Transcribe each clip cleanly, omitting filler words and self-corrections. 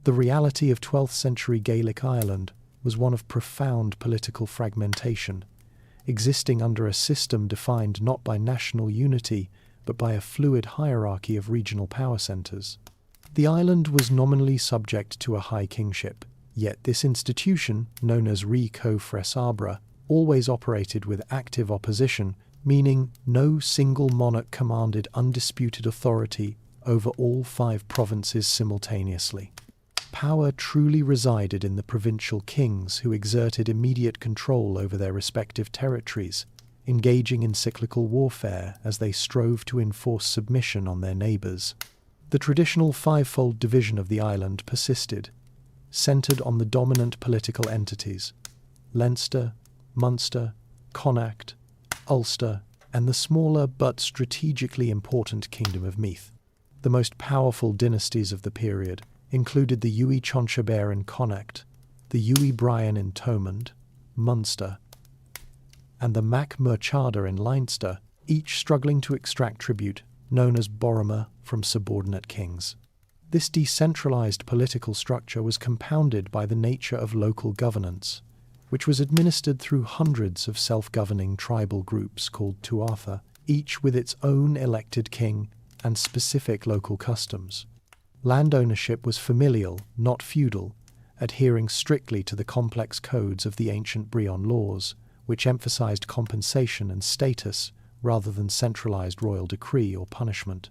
The reality of 12th century Gaelic Ireland was one of profound political fragmentation, existing under a system defined not by national unity but by a fluid hierarchy of regional power centres. The island was nominally subject to a high kingship, yet this institution, known as Rí Comhfreysabre, always operated with active opposition, meaning no single monarch commanded undisputed authority over all 5 provinces simultaneously. Power truly resided in the provincial kings who exerted immediate control over their respective territories, engaging in cyclical warfare as they strove to enforce submission on their neighbours. The traditional 5-fold division of the island persisted, centred on the dominant political entities: Leinster, Munster, Connacht, Ulster, and the smaller but strategically important Kingdom of Meath. The most powerful dynasties of the period included the Uí Chonchaber in Connacht, the Uí Brian in Thomond, Munster, and the Mac Murchada in Leinster, each struggling to extract tribute, known as boroma, from subordinate kings. This decentralized political structure was compounded by the nature of local governance, which was administered through hundreds of self-governing tribal groups called tuatha, each with its own elected king and specific local customs. Land ownership was familial, not feudal, adhering strictly to the complex codes of the ancient Brehon laws, which emphasized compensation and status rather than centralized royal decree or punishment.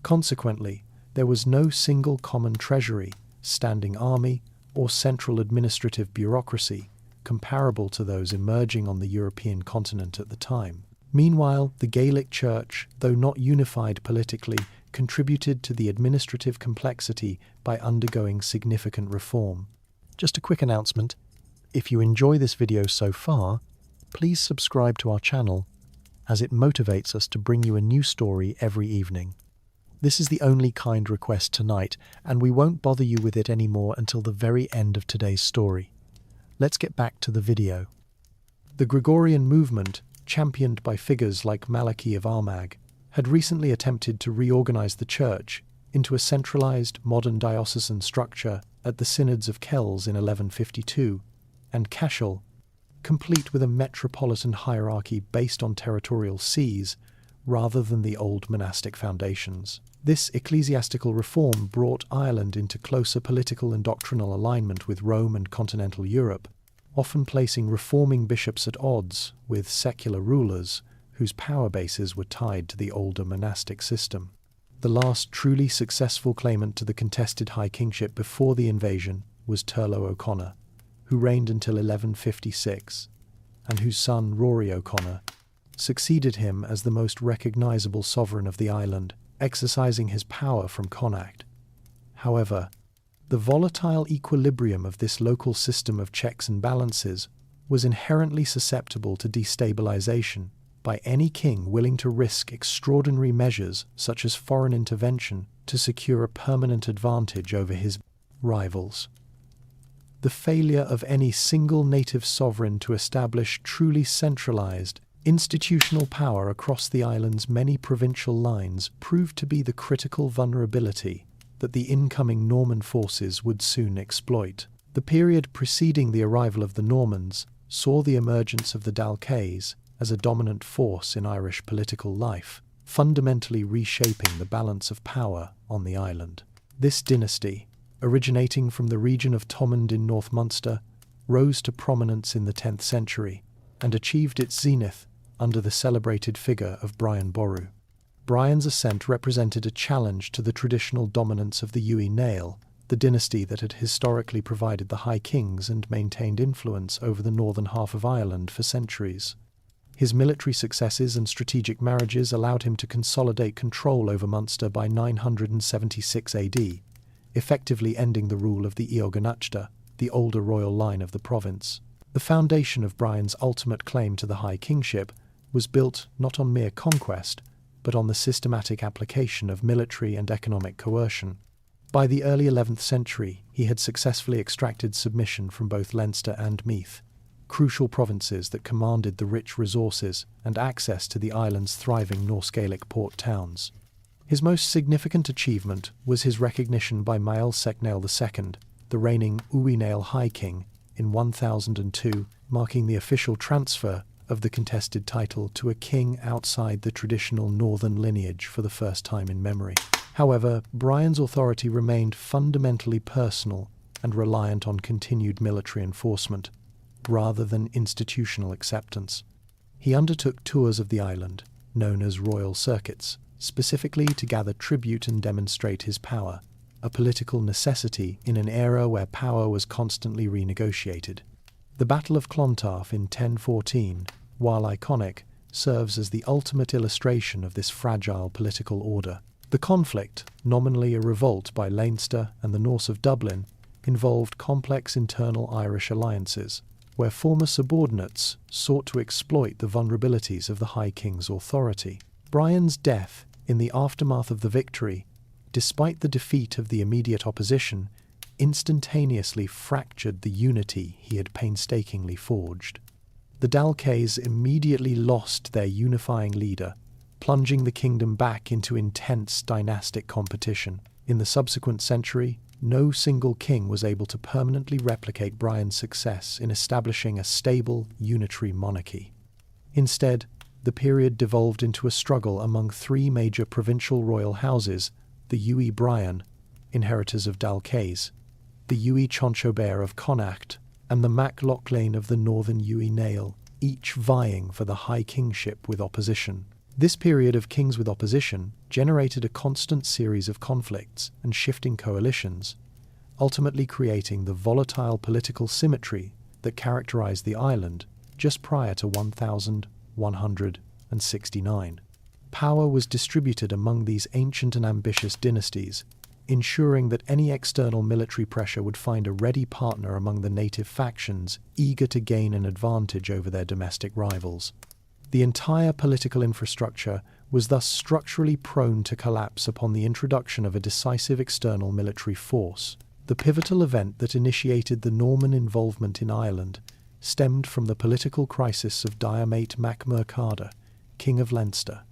Consequently, there was no single common treasury, standing army, or central administrative bureaucracy comparable to those emerging on the European continent at the time. Meanwhile, the Gaelic Church, though not unified politically, contributed to the administrative complexity by undergoing significant reform. Just a quick announcement: if you enjoy this video so far, please subscribe to our channel, as it motivates us to bring you a new story every evening. This is the only kind request tonight, and we won't bother you with it anymore until the very end of today's story. Let's get back to the video. The Gregorian movement, championed by figures like Malachy of Armagh, had recently attempted to reorganize the church into a centralized modern diocesan structure at the synods of Kells in 1152 and Cashel, complete with a metropolitan hierarchy based on territorial sees rather than the old monastic foundations. This ecclesiastical reform brought Ireland into closer political and doctrinal alignment with Rome and continental Europe, often placing reforming bishops at odds with secular rulers whose power bases were tied to the older monastic system. The last truly successful claimant to the contested high kingship before the invasion was Turlough O'Conor, who reigned until 1156, and whose son Rory O'Conor succeeded him as the most recognisable sovereign of the island, exercising his power from Connacht. However, the volatile equilibrium of this local system of checks and balances was inherently susceptible to destabilization by any king willing to risk extraordinary measures such as foreign intervention to secure a permanent advantage over his rivals. The failure of any single native sovereign to establish truly centralized, institutional power across the island's many provincial lines proved to be the critical vulnerability that the incoming Norman forces would soon exploit. The period preceding the arrival of the Normans saw the emergence of the Dalcaes as a dominant force in Irish political life, fundamentally reshaping the balance of power on the island. This dynasty, originating from the region of Thomond in North Munster, rose to prominence in the 10th century and achieved its zenith under the celebrated figure of Brian Boru. Brian's ascent represented a challenge to the traditional dominance of the Uí Néill, the dynasty that had historically provided the High Kings and maintained influence over the northern half of Ireland for centuries. His military successes and strategic marriages allowed him to consolidate control over Munster by 976 AD, effectively ending the rule of the Eoganachta, the older royal line of the province. The foundation of Brian's ultimate claim to the High Kingship was built not on mere conquest, but on the systematic application of military and economic coercion. By the early 11th century, he had successfully extracted submission from both Leinster and Meath, crucial provinces that commanded the rich resources and access to the island's thriving Norse Gaelic port towns. His most significant achievement was his recognition by Mael Secnail II, the reigning Uí High King, in 1002, marking the official transfer of the contested title to a king outside the traditional northern lineage for the first time in memory. However, Brian's authority remained fundamentally personal and reliant on continued military enforcement, rather than institutional acceptance. He undertook tours of the island, known as royal circuits, specifically to gather tribute and demonstrate his power, a political necessity in an era where power was constantly renegotiated. The Battle of Clontarf in 1014, while iconic, serves as the ultimate illustration of this fragile political order. The conflict, nominally a revolt by Leinster and the Norse of Dublin, involved complex internal Irish alliances, where former subordinates sought to exploit the vulnerabilities of the High King's authority. Brian's death, in the aftermath of the victory, despite the defeat of the immediate opposition, instantaneously fractured the unity he had painstakingly forged. The Dalcaes immediately lost their unifying leader, plunging the kingdom back into intense dynastic competition. In the subsequent century, no single king was able to permanently replicate Brian's success in establishing a stable, unitary monarchy. Instead, the period devolved into a struggle among three major provincial royal houses: the Uí Brian, inheritors of Dalcaes, the Uí Chonchobear of Connacht, and the Mac Lochlainn of the northern Uí Nail, each vying for the high kingship with opposition. This period of kings with opposition generated a constant series of conflicts and shifting coalitions, ultimately creating the volatile political symmetry that characterized the island just prior to 1169. Power was distributed among these ancient and ambitious dynasties, ensuring that any external military pressure would find a ready partner among the native factions eager to gain an advantage over their domestic rivals. The entire political infrastructure was thus structurally prone to collapse upon the introduction of a decisive external military force. The pivotal event that initiated the Norman involvement in Ireland stemmed from the political crisis of Diarmait Mac Murchada, King of Leinster.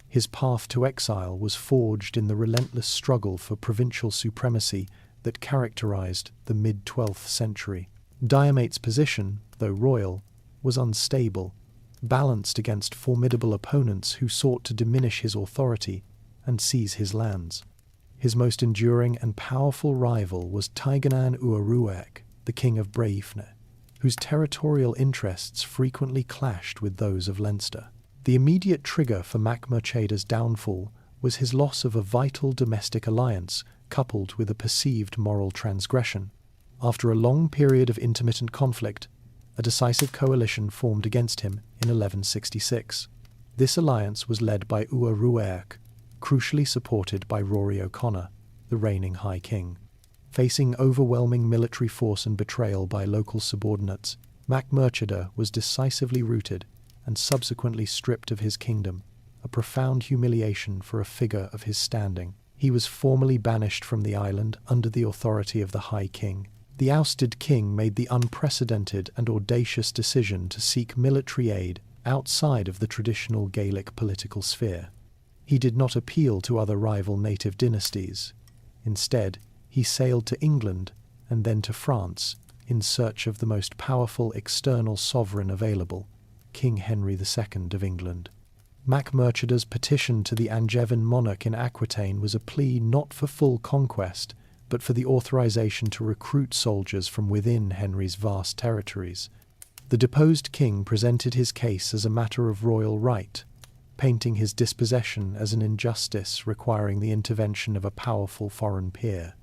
His path to exile was forged in the relentless struggle for provincial supremacy that characterized the mid-12th century. Diarmait's position, though royal, was unstable, balanced against formidable opponents who sought to diminish his authority and seize his lands. His most enduring and powerful rival was Teiganan Uaruach, the king of Breifne, whose territorial interests frequently clashed with those of Leinster. The immediate trigger for Mac Murchada's downfall was his loss of a vital domestic alliance coupled with a perceived moral transgression. After a long period of intermittent conflict, a decisive coalition formed against him in 1166. This alliance was led by Uaruach, crucially supported by Rory O'Connor, the reigning High King. Facing overwhelming military force and betrayal by local subordinates, Mac Murchada was decisively routed and subsequently stripped of his kingdom, a profound humiliation for a figure of his standing. He was formally banished from the island under the authority of the High King. The ousted king made the unprecedented and audacious decision to seek military aid outside of the traditional Gaelic political sphere. He did not appeal to other rival native dynasties. Instead, he sailed to England and then to France in search of the most powerful external sovereign available, King Henry II of England. Mac Murchada's petition to the Angevin monarch in Aquitaine was a plea not for full conquest, but for the authorization to recruit soldiers from within Henry's vast territories. The deposed king presented his case as a matter of royal right, painting his dispossession as an injustice requiring the intervention of a powerful foreign peer.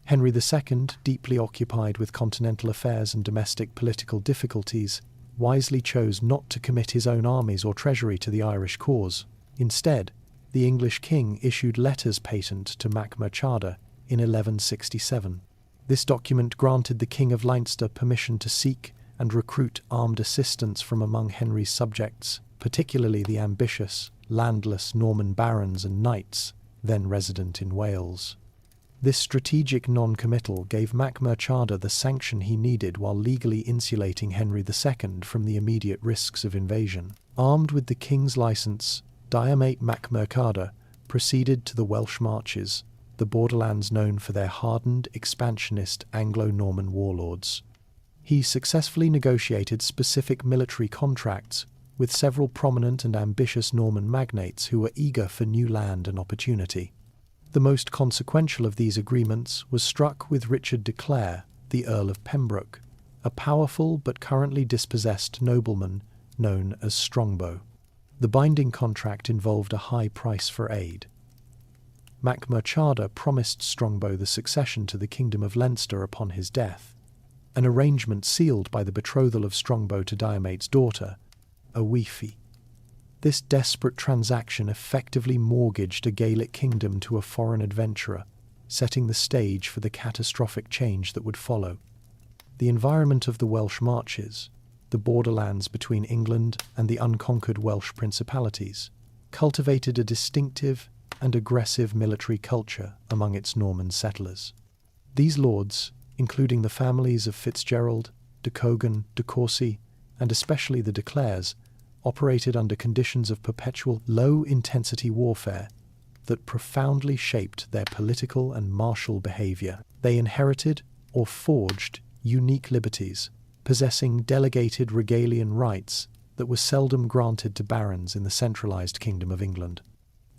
Henry II, deeply occupied with continental affairs and domestic political difficulties, wisely chose not to commit his own armies or treasury to the Irish cause. Instead, the English king issued letters patent to Mac Murchada in 1167. This document granted the King of Leinster permission to seek and recruit armed assistance from among Henry's subjects, particularly the ambitious, landless Norman barons and knights, then resident in Wales. This strategic non-committal gave Mac Murchada the sanction he needed while legally insulating Henry II from the immediate risks of invasion. Armed with the king's license, Diarmait Mac Murchada proceeded to the Welsh Marches, the borderlands known for their hardened, expansionist Anglo-Norman warlords. He successfully negotiated specific military contracts with several prominent and ambitious Norman magnates who were eager for new land and opportunity. The most consequential of these agreements was struck with Richard de Clare, the Earl of Pembroke, a powerful but currently dispossessed nobleman known as Strongbow. The binding contract involved a high price for aid. Mac Murchada promised Strongbow the succession to the Kingdom of Leinster upon his death, an arrangement sealed by the betrothal of Strongbow to Diarmaid's daughter, Awifi. This desperate transaction effectively mortgaged a Gaelic kingdom to a foreign adventurer, setting the stage for the catastrophic change that would follow. The environment of the Welsh Marches, the borderlands between England and the unconquered Welsh principalities, cultivated a distinctive and aggressive military culture among its Norman settlers. These lords, including the families of Fitzgerald, de Cogan, de Courcy, and especially the de Clares, operated under conditions of perpetual low-intensity warfare that profoundly shaped their political and martial behaviour. They inherited or forged unique liberties, possessing delegated regalian rights that were seldom granted to barons in the centralised Kingdom of England.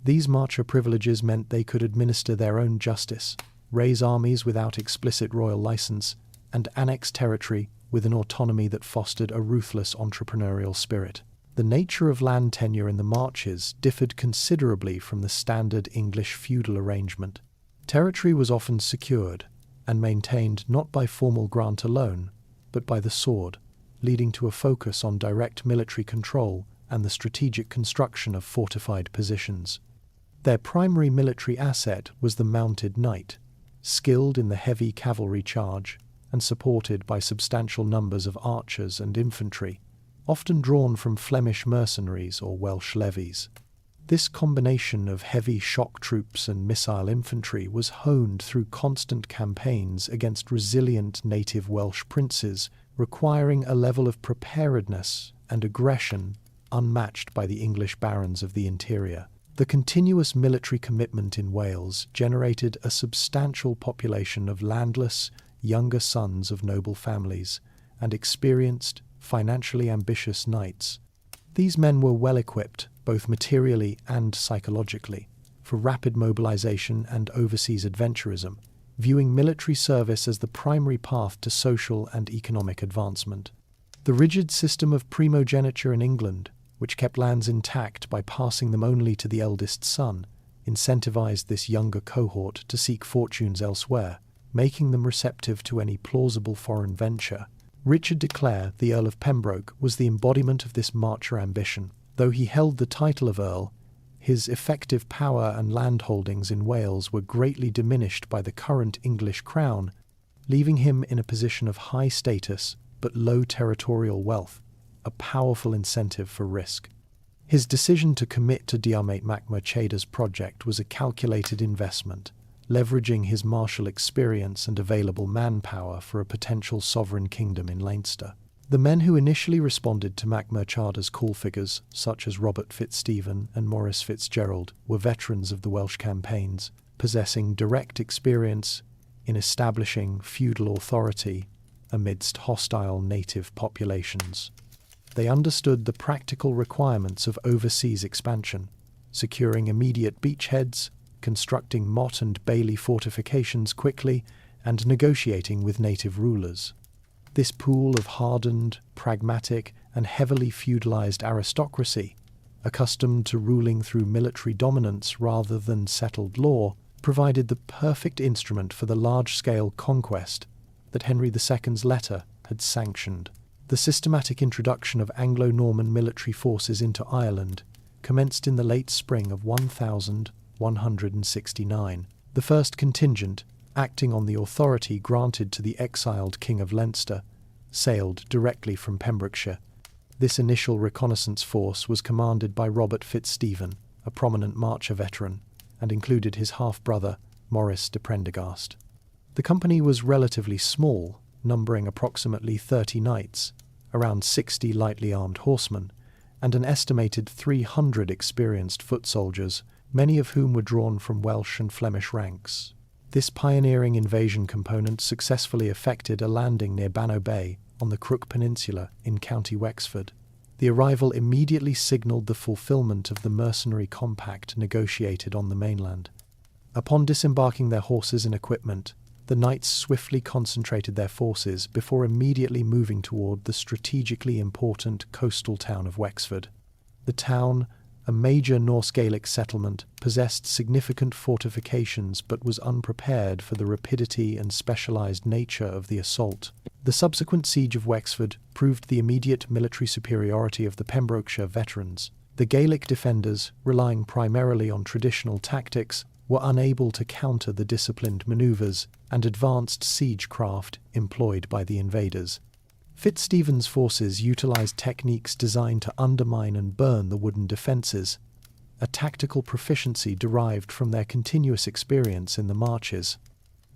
These marcher privileges meant they could administer their own justice, raise armies without explicit royal licence, and annex territory with an autonomy that fostered a ruthless entrepreneurial spirit. The nature of land tenure in the Marches differed considerably from the standard English feudal arrangement. Territory was often secured and maintained not by formal grant alone, but by the sword, leading to a focus on direct military control and the strategic construction of fortified positions. Their primary military asset was the mounted knight, skilled in the heavy cavalry charge and supported by substantial numbers of archers and infantry, often drawn from Flemish mercenaries or Welsh levies. This combination of heavy shock troops and missile infantry was honed through constant campaigns against resilient native Welsh princes, requiring a level of preparedness and aggression unmatched by the English barons of the interior. The continuous military commitment in Wales generated a substantial population of landless, younger sons of noble families and experienced, financially ambitious knights. These men were well equipped, both materially and psychologically, for rapid mobilization and overseas adventurism, viewing military service as the primary path to social and economic advancement. The rigid system of primogeniture in England, which kept lands intact by passing them only to the eldest son, incentivized this younger cohort to seek fortunes elsewhere, making them receptive to any plausible foreign venture. Richard de Clare, the Earl of Pembroke, was the embodiment of this marcher ambition. Though he held the title of Earl, his effective power and landholdings in Wales were greatly diminished by the current English crown, leaving him in a position of high status but low territorial wealth, a powerful incentive for risk. His decision to commit to Diarmaid mac Murchada's project was a calculated investment, leveraging his martial experience and available manpower for a potential sovereign kingdom in Leinster. The men who initially responded to Mac Murchada's call figures, such as Robert Fitzstephen and Maurice Fitzgerald, were veterans of the Welsh campaigns, possessing direct experience in establishing feudal authority amidst hostile native populations. They understood the practical requirements of overseas expansion, securing immediate beachheads, constructing motte and bailey fortifications quickly, and negotiating with native rulers. This pool of hardened, pragmatic, and heavily feudalized aristocracy, accustomed to ruling through military dominance rather than settled law, provided the perfect instrument for the large-scale conquest that Henry II's letter had sanctioned. The systematic introduction of Anglo-Norman military forces into Ireland commenced in the late spring of 1169. The first contingent, acting on the authority granted to the exiled King of Leinster, sailed directly from Pembrokeshire. This initial reconnaissance force was commanded by Robert Fitzstephen, a prominent marcher veteran, and included his half-brother, Maurice de Prendergast. The company was relatively small, numbering approximately 30 knights, around 60 lightly armed horsemen, and an estimated 300 experienced foot soldiers many of whom were drawn from Welsh and Flemish ranks. This pioneering invasion component successfully effected a landing near Bannow Bay on the Crook Peninsula in County Wexford. The arrival immediately signalled the fulfilment of the mercenary compact negotiated on the mainland. Upon disembarking their horses and equipment, the knights swiftly concentrated their forces before immediately moving toward the strategically important coastal town of Wexford. The town, a major Norse Gaelic settlement, possessed significant fortifications but was unprepared for the rapidity and specialized nature of the assault. The subsequent siege of Wexford proved the immediate military superiority of the Pembrokeshire veterans. The Gaelic defenders, relying primarily on traditional tactics, were unable to counter the disciplined manoeuvres and advanced siegecraft employed by the invaders. Fitzstephen's forces utilized techniques designed to undermine and burn the wooden defenses, a tactical proficiency derived from their continuous experience in the marches.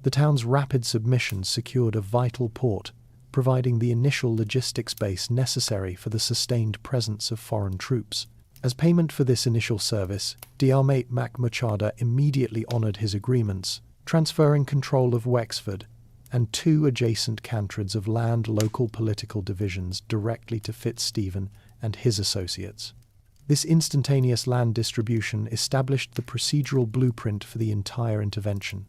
The town's rapid submission secured a vital port, providing the initial logistics base necessary for the sustained presence of foreign troops. As payment for this initial service, Diarmait mac Murchada immediately honoured his agreements, transferring control of Wexford and 2 adjacent cantreds of land local political divisions directly to Fitzstephen and his associates. This instantaneous land distribution established the procedural blueprint for the entire intervention.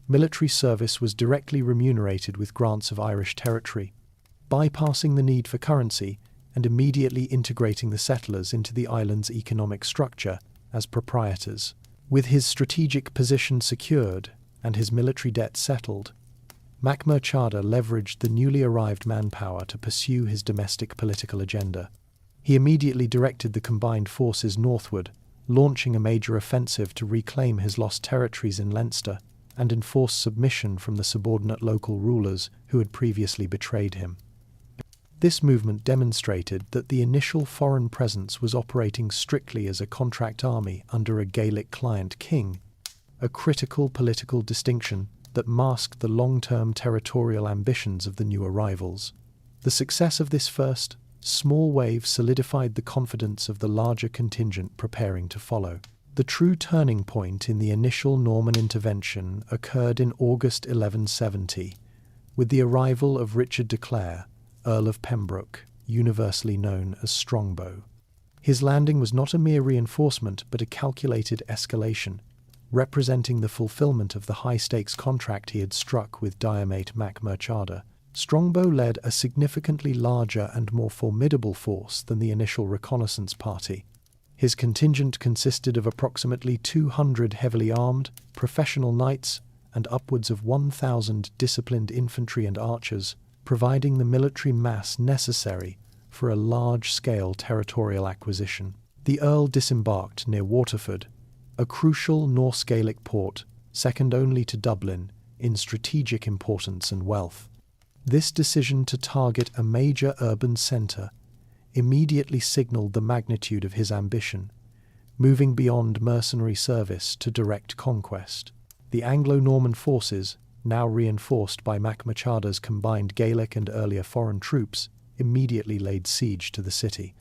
Military service was directly remunerated with grants of Irish territory, bypassing the need for currency and immediately integrating the settlers into the island's economic structure as proprietors. With his strategic position secured and his military debt settled, Mac Murchada leveraged the newly arrived manpower to pursue his domestic political agenda. He immediately directed the combined forces northward, launching a major offensive to reclaim his lost territories in Leinster and enforce submission from the subordinate local rulers who had previously betrayed him. This movement demonstrated that the initial foreign presence was operating strictly as a contract army under a Gaelic client king, a critical political distinction that masked the long-term territorial ambitions of the new arrivals. The success of this first, small wave solidified the confidence of the larger contingent preparing to follow. The true turning point in the initial Norman intervention occurred in August 1170, with the arrival of Richard de Clare, Earl of Pembroke, universally known as Strongbow. His landing was not a mere reinforcement but a calculated escalation, representing the fulfillment of the high-stakes contract he had struck with Diarmait mac Murchada. Strongbow led a significantly larger and more formidable force than the initial reconnaissance party. His contingent consisted of approximately 200 heavily armed, professional knights and upwards of 1,000 disciplined infantry and archers, providing the military mass necessary for a large-scale territorial acquisition. The Earl disembarked near Waterford, a crucial Norse Gaelic port, second only to Dublin in strategic importance and wealth. This decision to target a major urban centre immediately signalled the magnitude of his ambition, moving beyond mercenary service to direct conquest. The Anglo-Norman forces, now reinforced by Mac Murchada's combined Gaelic and earlier foreign troops, immediately laid siege to the city.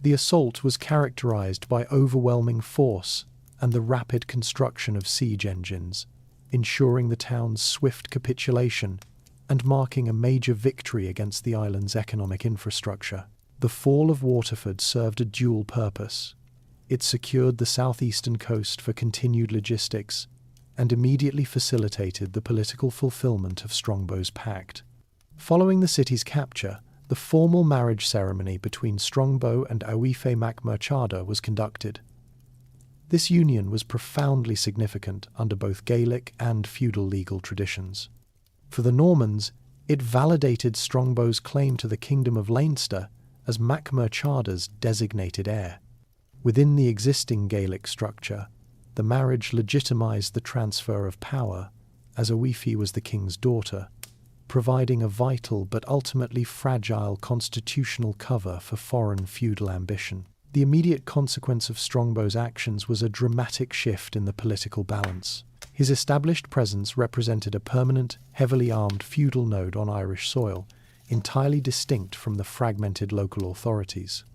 The assault was characterized by overwhelming force and the rapid construction of siege engines, ensuring the town's swift capitulation and marking a major victory against the island's economic infrastructure. The fall of Waterford served a dual purpose. It secured the southeastern coast for continued logistics and immediately facilitated the political fulfillment of Strongbow's pact. Following the city's capture, the formal marriage ceremony between Strongbow and Aoife mac Murchada was conducted. This union was profoundly significant under both Gaelic and feudal legal traditions. For the Normans, it validated Strongbow's claim to the Kingdom of Leinster as Mac Murchada's designated heir. Within the existing Gaelic structure, the marriage legitimized the transfer of power, as Aoife was the king's daughter, providing a vital but ultimately fragile constitutional cover for foreign feudal ambition. The immediate consequence of Strongbow's actions was a dramatic shift in the political balance. His established presence represented a permanent, heavily armed feudal node on Irish soil, entirely distinct from the fragmented local authorities.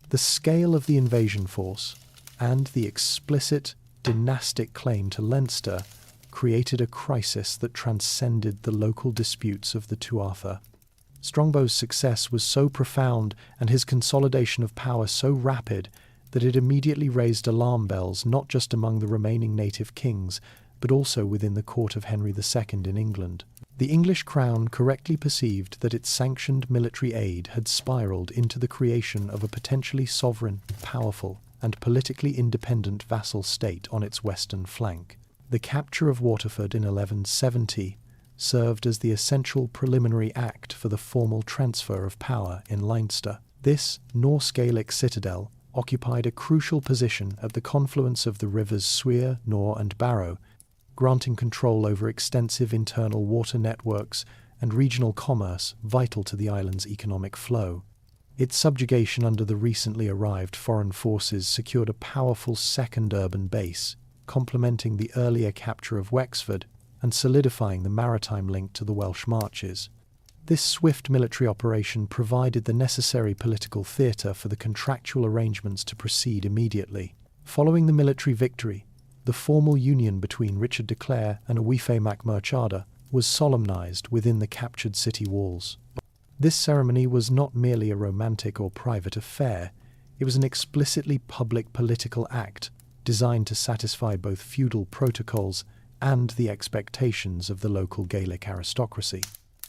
The scale of the invasion force, and the explicit dynastic claim to Leinster created a crisis that transcended the local disputes of the Tuatha. Strongbow's success was so profound and his consolidation of power so rapid that it immediately raised alarm bells not just among the remaining native kings, but also within the court of Henry II in England. The English crown correctly perceived that its sanctioned military aid had spiralled into the creation of a potentially sovereign, powerful, and politically independent vassal state on its western flank. The capture of Waterford in 1170 served as the essential preliminary act for the formal transfer of power in Leinster. This Norse Gaelic citadel occupied a crucial position at the confluence of the rivers Suir, Nore and Barrow, granting control over extensive internal water networks and regional commerce vital to the island's economic flow. Its subjugation under the recently arrived foreign forces secured a powerful second urban base, complementing the earlier capture of Wexford and solidifying the maritime link to the Welsh Marches. This swift military operation provided the necessary political theatre for the contractual arrangements to proceed immediately. Following the military victory, the formal union between Richard de Clare and Owife mac Murchada was solemnised within the captured city walls. This ceremony was not merely a romantic or private affair, it was an explicitly public political act designed to satisfy both feudal protocols and the expectations of the local Gaelic aristocracy.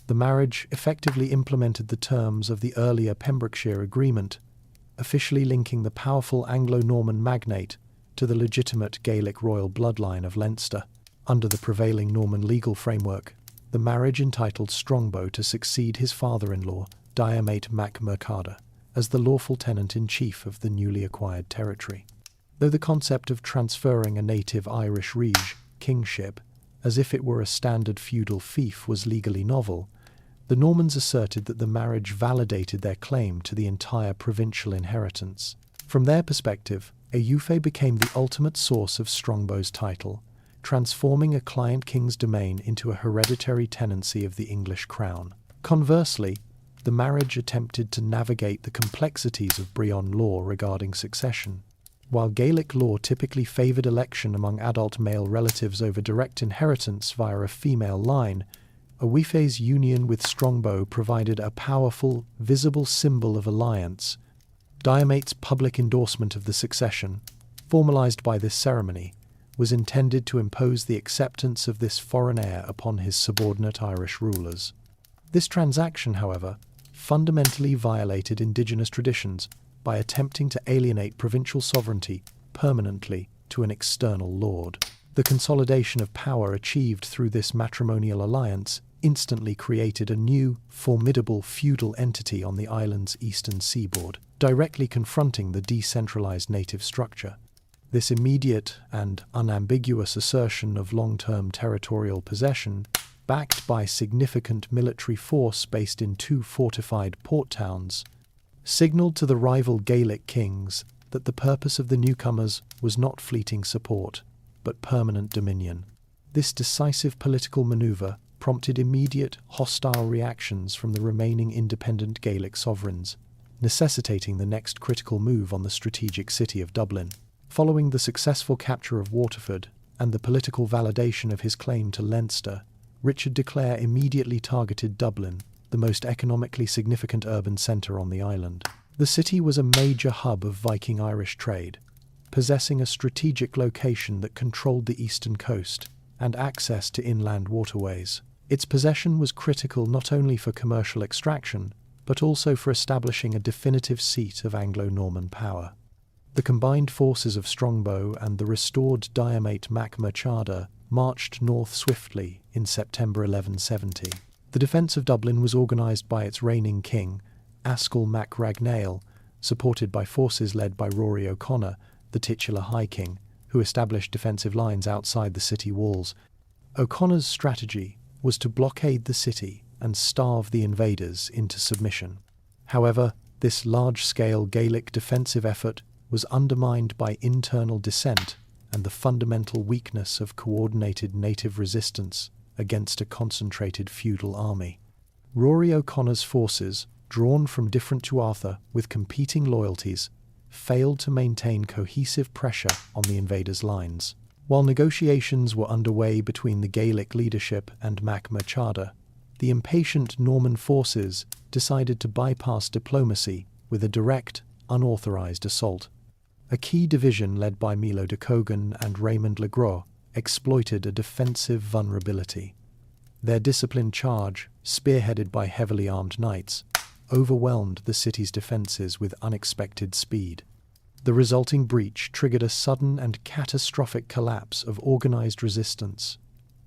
The marriage effectively implemented the terms of the earlier Pembrokeshire Agreement, officially linking the powerful Anglo-Norman magnate to the legitimate Gaelic royal bloodline of Leinster. Under the prevailing Norman legal framework, the marriage entitled Strongbow to succeed his father-in-law, Diarmait mac Murchada, as the lawful tenant-in-chief of the newly acquired territory. Though the concept of transferring a native Irish reage, kingship, as if it were a standard feudal fief was legally novel, the Normans asserted that the marriage validated their claim to the entire provincial inheritance. From their perspective, Euphe became the ultimate source of Strongbow's title, transforming a client king's domain into a hereditary tenancy of the English crown. Conversely, the marriage attempted to navigate the complexities of Brehon law regarding succession. While Gaelic law typically favoured election among adult male relatives over direct inheritance via a female line, Owife's union with Strongbow provided a powerful, visible symbol of alliance. Diarmait's public endorsement of the succession, formalised by this ceremony, was intended to impose the acceptance of this foreign heir upon his subordinate Irish rulers. This transaction, however, fundamentally violated indigenous traditions by attempting to alienate provincial sovereignty permanently to an external lord. The consolidation of power achieved through this matrimonial alliance instantly created a new, formidable feudal entity on the island's eastern seaboard, directly confronting the decentralized native structure. This immediate and unambiguous assertion of long-term territorial possession, backed by significant military force based in two fortified port towns, signalled to the rival Gaelic kings that the purpose of the newcomers was not fleeting support, but permanent dominion. This decisive political manoeuvre prompted immediate, hostile reactions from the remaining independent Gaelic sovereigns, necessitating the next critical move on the strategic city of Dublin. Following the successful capture of Waterford and the political validation of his claim to Leinster, Richard de Clare immediately targeted Dublin, the most economically significant urban centre on the island. The city was a major hub of Viking Irish trade, possessing a strategic location that controlled the eastern coast and access to inland waterways. Its possession was critical not only for commercial extraction, but also for establishing a definitive seat of Anglo-Norman power. The combined forces of Strongbow and the restored Diarmait mac Murchada marched north swiftly in September 1170. The defence of Dublin was organised by its reigning king, Ascall mac Ragnail, supported by forces led by Rory O'Connor, the titular High King, who established defensive lines outside the city walls. O'Connor's strategy was to blockade the city and starve the invaders into submission. However, this large-scale Gaelic defensive effort was undermined by internal dissent and the fundamental weakness of coordinated native resistance against a concentrated feudal army. Rory O'Connor's forces, drawn from different Tuatha with competing loyalties, failed to maintain cohesive pressure on the invaders' lines. While negotiations were underway between the Gaelic leadership and Mac Murchada, the impatient Norman forces decided to bypass diplomacy with a direct, unauthorized assault. A key division led by Milo de Cogan and Raymond le Gros exploited a defensive vulnerability. Their disciplined charge, spearheaded by heavily armed knights, overwhelmed the city's defenses with unexpected speed. The resulting breach triggered a sudden and catastrophic collapse of organized resistance,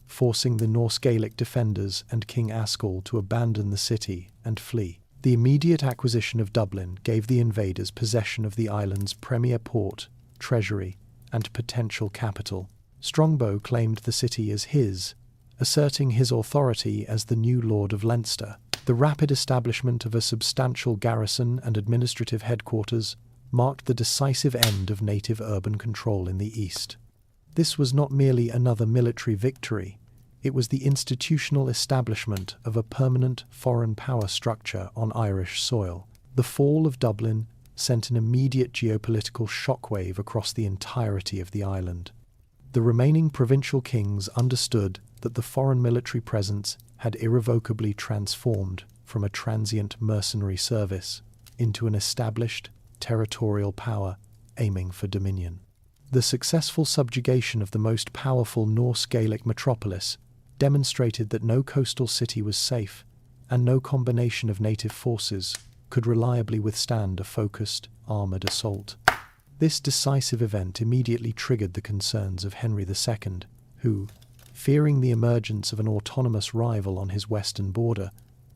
forcing the Norse Gaelic defenders and King Ascall to abandon the city and flee. The immediate acquisition of Dublin gave the invaders possession of the island's premier port, treasury, and potential capital. Strongbow claimed the city as his, asserting his authority as the new Lord of Leinster. The rapid establishment of a substantial garrison and administrative headquarters marked the decisive end of native urban control in the east. This was not merely another military victory, it was the institutional establishment of a permanent foreign power structure on Irish soil. The fall of Dublin sent an immediate geopolitical shockwave across the entirety of the island. The remaining provincial kings understood that the foreign military presence had irrevocably transformed from a transient mercenary service into an established territorial power aiming for dominion. The successful subjugation of the most powerful Norse Gaelic metropolis demonstrated that no coastal city was safe, and no combination of native forces could reliably withstand a focused, armoured assault. This decisive event immediately triggered the concerns of Henry II, who, fearing the emergence of an autonomous rival on his western border,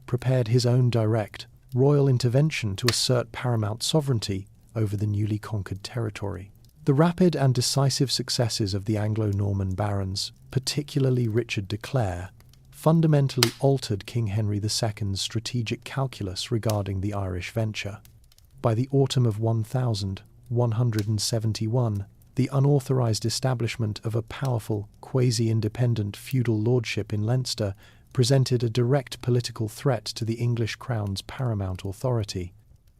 prepared his own direct, royal intervention to assert paramount sovereignty over the newly conquered territory. The rapid and decisive successes of the Anglo-Norman barons, particularly Richard de Clare, fundamentally altered King Henry II's strategic calculus regarding the Irish venture. By the autumn of 1171, the unauthorized establishment of a powerful, quasi-independent feudal lordship in Leinster presented a direct political threat to the English crown's paramount authority.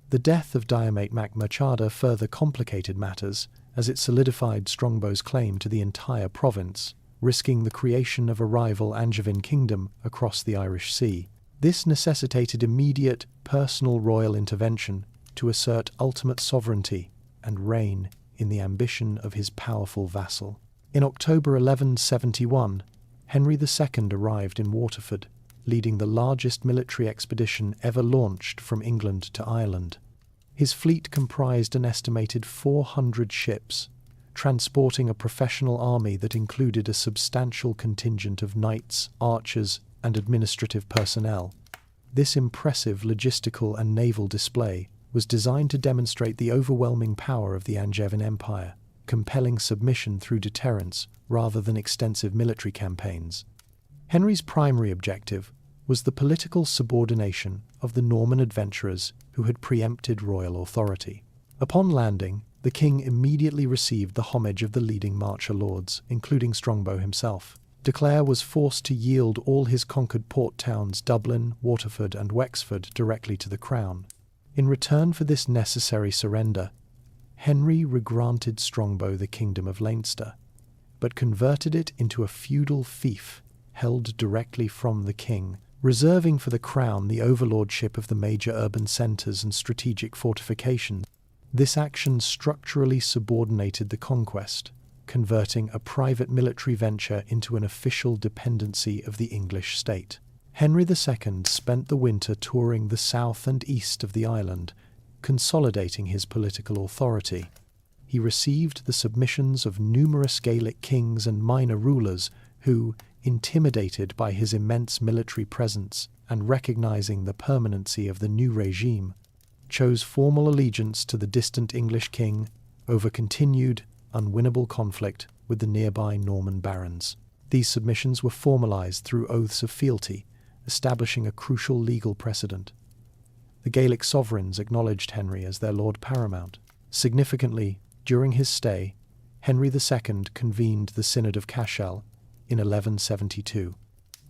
The death of Diarmait mac Murchada further complicated matters, as it solidified Strongbow's claim to the entire province, risking the creation of a rival Angevin kingdom across the Irish Sea. This necessitated immediate, personal royal intervention to assert ultimate sovereignty and reign in the ambition of his powerful vassal. In October 1171, Henry II arrived in Waterford, leading the largest military expedition ever launched from England to Ireland. His fleet comprised an estimated 400 ships, transporting a professional army that included a substantial contingent of knights, archers, and administrative personnel. This impressive logistical and naval display was designed to demonstrate the overwhelming power of the Angevin Empire, compelling submission through deterrence rather than extensive military campaigns. Henry's primary objective was the political subordination of the Norman adventurers who had preempted royal authority. Upon landing, the king immediately received the homage of the leading marcher lords, including Strongbow himself. De Clare was forced to yield all his conquered port towns Dublin, Waterford, and Wexford directly to the crown. In return for this necessary surrender, Henry regranted Strongbow the kingdom of Leinster, but converted it into a feudal fief held directly from the king, reserving for the crown the overlordship of the major urban centres and strategic fortifications. This action structurally subordinated the conquest, converting a private military venture into an official dependency of the English state. Henry II spent the winter touring the south and east of the island, consolidating his political authority. He received the submissions of numerous Gaelic kings and minor rulers who, intimidated by his immense military presence and recognizing the permanency of the new regime, chose formal allegiance to the distant English king over continued, unwinnable conflict with the nearby Norman barons. These submissions were formalized through oaths of fealty, establishing a crucial legal precedent. The Gaelic sovereigns acknowledged Henry as their Lord Paramount. Significantly, during his stay, Henry II convened the Synod of Cashel in 1172.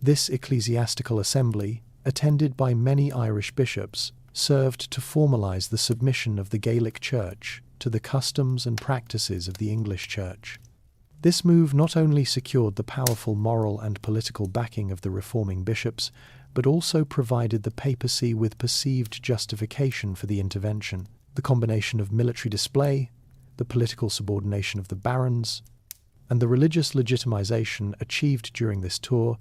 This ecclesiastical assembly, attended by many Irish bishops, served to formalize the submission of the Gaelic Church to the customs and practices of the English Church. This move not only secured the powerful moral and political backing of the reforming bishops, but also provided the papacy with perceived justification for the intervention. The combination of military display, the political subordination of the barons, and the religious legitimization achieved during this tour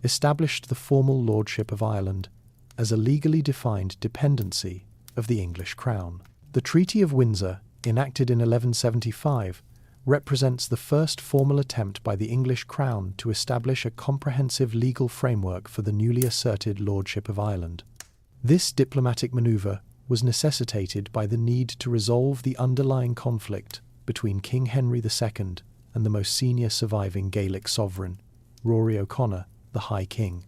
established the formal Lordship of Ireland as a legally defined dependency of the English crown. The Treaty of Windsor, enacted in 1175, represents the first formal attempt by the English crown to establish a comprehensive legal framework for the newly asserted Lordship of Ireland. This diplomatic manoeuvre was necessitated by the need to resolve the underlying conflict between King Henry II and the most senior surviving Gaelic sovereign, Rory O'Conor, the High King.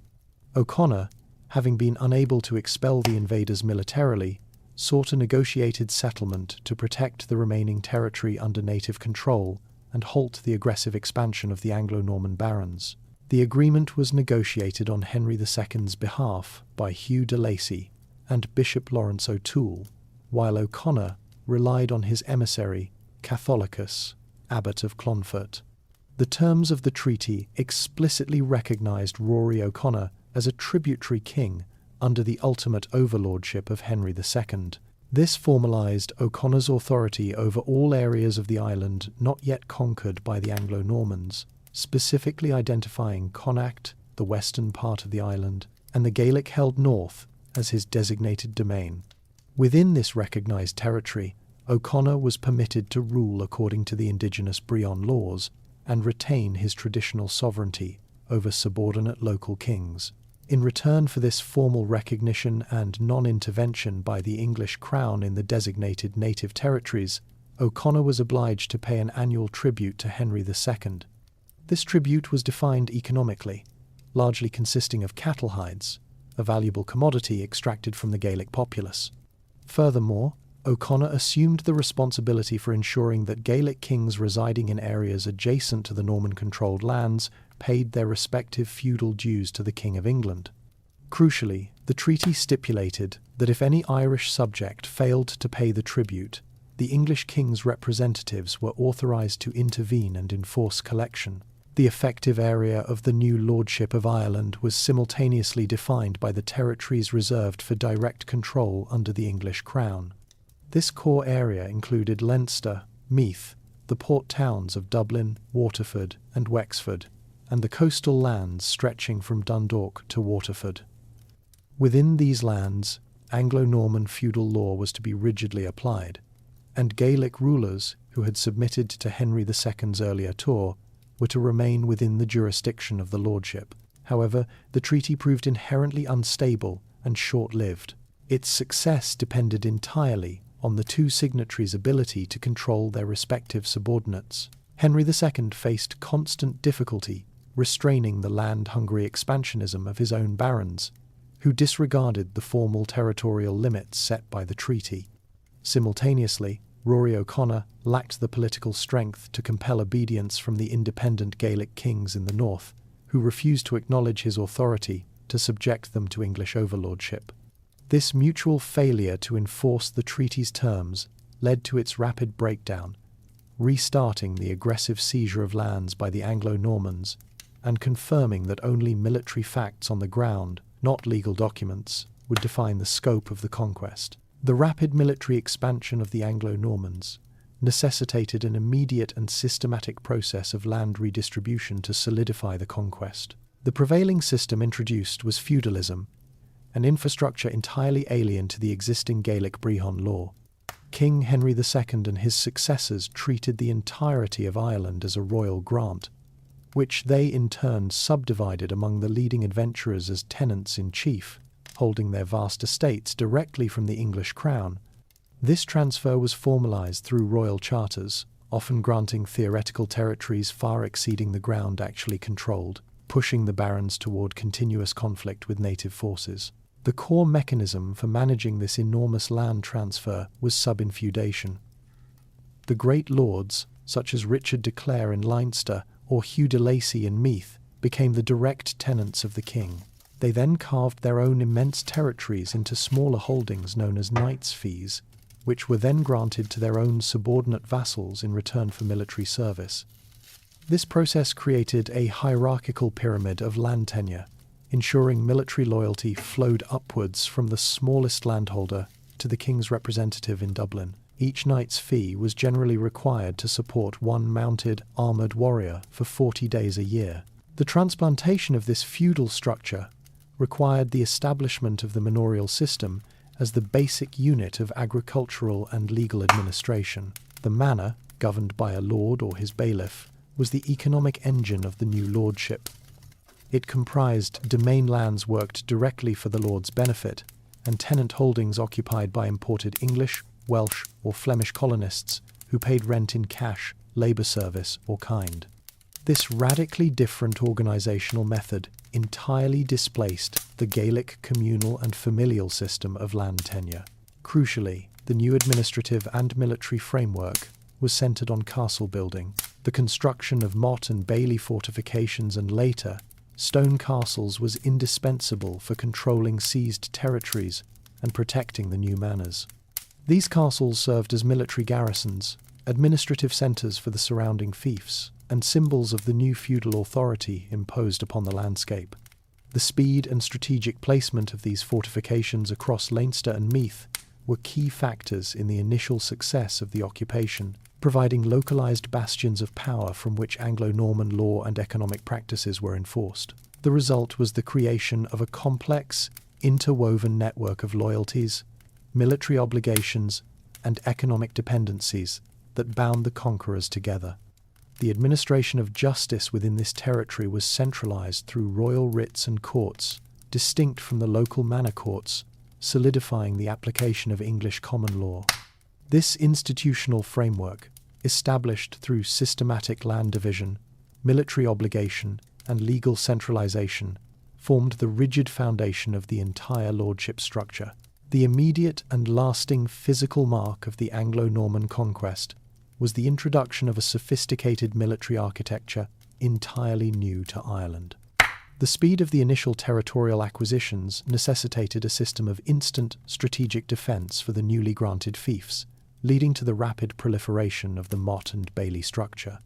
O'Conor, having been unable to expel the invaders militarily, sought a negotiated settlement to protect the remaining territory under native control and halt the aggressive expansion of the Anglo-Norman barons. The agreement was negotiated on Henry II's behalf by Hugh de Lacy and Bishop Lawrence O'Toole, while O'Conor relied on his emissary, Catholicus, Abbot of Clonfert. The terms of the treaty explicitly recognised Rory O'Conor as a tributary king under the ultimate overlordship of Henry II. This formalised O'Conor's authority over all areas of the island not yet conquered by the Anglo-Normans, specifically identifying Connacht, the western part of the island, and the Gaelic-held north as his designated domain. Within this recognised territory, O'Conor was permitted to rule according to the indigenous Brehon laws and retain his traditional sovereignty over subordinate local kings. In return for this formal recognition and non-intervention by the English crown in the designated native territories, O'Conor was obliged to pay an annual tribute to Henry II. This tribute was defined economically, largely consisting of cattle hides, a valuable commodity extracted from the Gaelic populace. Furthermore, O'Conor assumed the responsibility for ensuring that Gaelic kings residing in areas adjacent to the Norman-controlled lands paid their respective feudal dues to the King of England. Crucially, the treaty stipulated that if any Irish subject failed to pay the tribute, the English king's representatives were authorised to intervene and enforce collection. The effective area of the new Lordship of Ireland was simultaneously defined by the territories reserved for direct control under the English crown. This core area included Leinster, Meath, the port towns of Dublin, Waterford and Wexford, and the coastal lands stretching from Dundalk to Waterford. Within these lands, Anglo-Norman feudal law was to be rigidly applied, and Gaelic rulers who had submitted to Henry II's earlier tour were to remain within the jurisdiction of the lordship. However, the treaty proved inherently unstable and short-lived. Its success depended entirely on the two signatories' ability to control their respective subordinates. Henry II faced constant difficulty restraining the land-hungry expansionism of his own barons, who disregarded the formal territorial limits set by the treaty. Simultaneously, Rory O'Conor lacked the political strength to compel obedience from the independent Gaelic kings in the north, who refused to acknowledge his authority to subject them to English overlordship. This mutual failure to enforce the treaty's terms led to its rapid breakdown, restarting the aggressive seizure of lands by the Anglo-Normans and confirming that only military facts on the ground, not legal documents, would define the scope of the conquest. The rapid military expansion of the Anglo-Normans necessitated an immediate and systematic process of land redistribution to solidify the conquest. The prevailing system introduced was feudalism, an infrastructure entirely alien to the existing Gaelic Brehon law. King Henry II and his successors treated the entirety of Ireland as a royal grant, which they in turn subdivided among the leading adventurers as tenants-in-chief, holding their vast estates directly from the English crown. This transfer was formalised through royal charters, often granting theoretical territories far exceeding the ground actually controlled, pushing the barons toward continuous conflict with native forces. The core mechanism for managing this enormous land transfer was subinfeudation. The great lords, such as Richard de Clare in Leinster or Hugh de Lacy in Meath, became the direct tenants of the king. They then carved their own immense territories into smaller holdings known as knights' fees, which were then granted to their own subordinate vassals in return for military service. This process created a hierarchical pyramid of land tenure, ensuring military loyalty flowed upwards from the smallest landholder to the king's representative in Dublin. Each knight's fee was generally required to support one mounted, armoured warrior for 40 days a year. The transplantation of this feudal structure required the establishment of the manorial system as the basic unit of agricultural and legal administration. The manor, governed by a lord or his bailiff, was the economic engine of the new lordship. It comprised domain lands worked directly for the lord's benefit, and tenant holdings occupied by imported English, Welsh, or Flemish colonists who paid rent in cash, labour service, or kind. This radically different organisational method entirely displaced the Gaelic communal and familial system of land tenure. Crucially, the new administrative and military framework was centred on castle building. The construction of motte and bailey fortifications and later stone castles was indispensable for controlling seized territories and protecting the new manors. These castles served as military garrisons, administrative centres for the surrounding fiefs, and symbols of the new feudal authority imposed upon the landscape. The speed and strategic placement of these fortifications across Leinster and Meath were key factors in the initial success of the occupation, providing localised bastions of power from which Anglo-Norman law and economic practices were enforced. The result was the creation of a complex, interwoven network of loyalties, military obligations, and economic dependencies that bound the conquerors together. The administration of justice within this territory was centralised through royal writs and courts, distinct from the local manor courts, solidifying the application of English common law. This institutional framework, established through systematic land division, military obligation, and legal centralisation, formed the rigid foundation of the entire lordship structure. The immediate and lasting physical mark of the Anglo-Norman conquest was the introduction of a sophisticated military architecture entirely new to Ireland. The speed of the initial territorial acquisitions necessitated a system of instant strategic defence for the newly granted fiefs, leading to the rapid proliferation of the motte and bailey structure.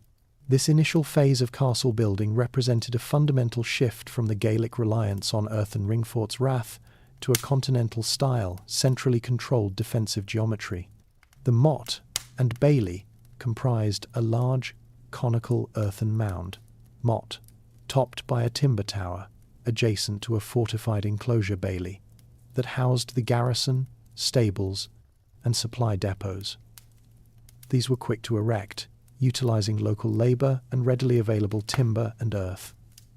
This initial phase of castle building represented a fundamental shift from the Gaelic reliance on earthen ringforts rath to a continental-style, centrally controlled defensive geometry. The motte and bailey comprised a large, conical earthen mound, motte, topped by a timber tower, adjacent to a fortified enclosure bailey, that housed the garrison, stables, and supply depots. These were quick to erect, utilising local labour and readily available timber and earth,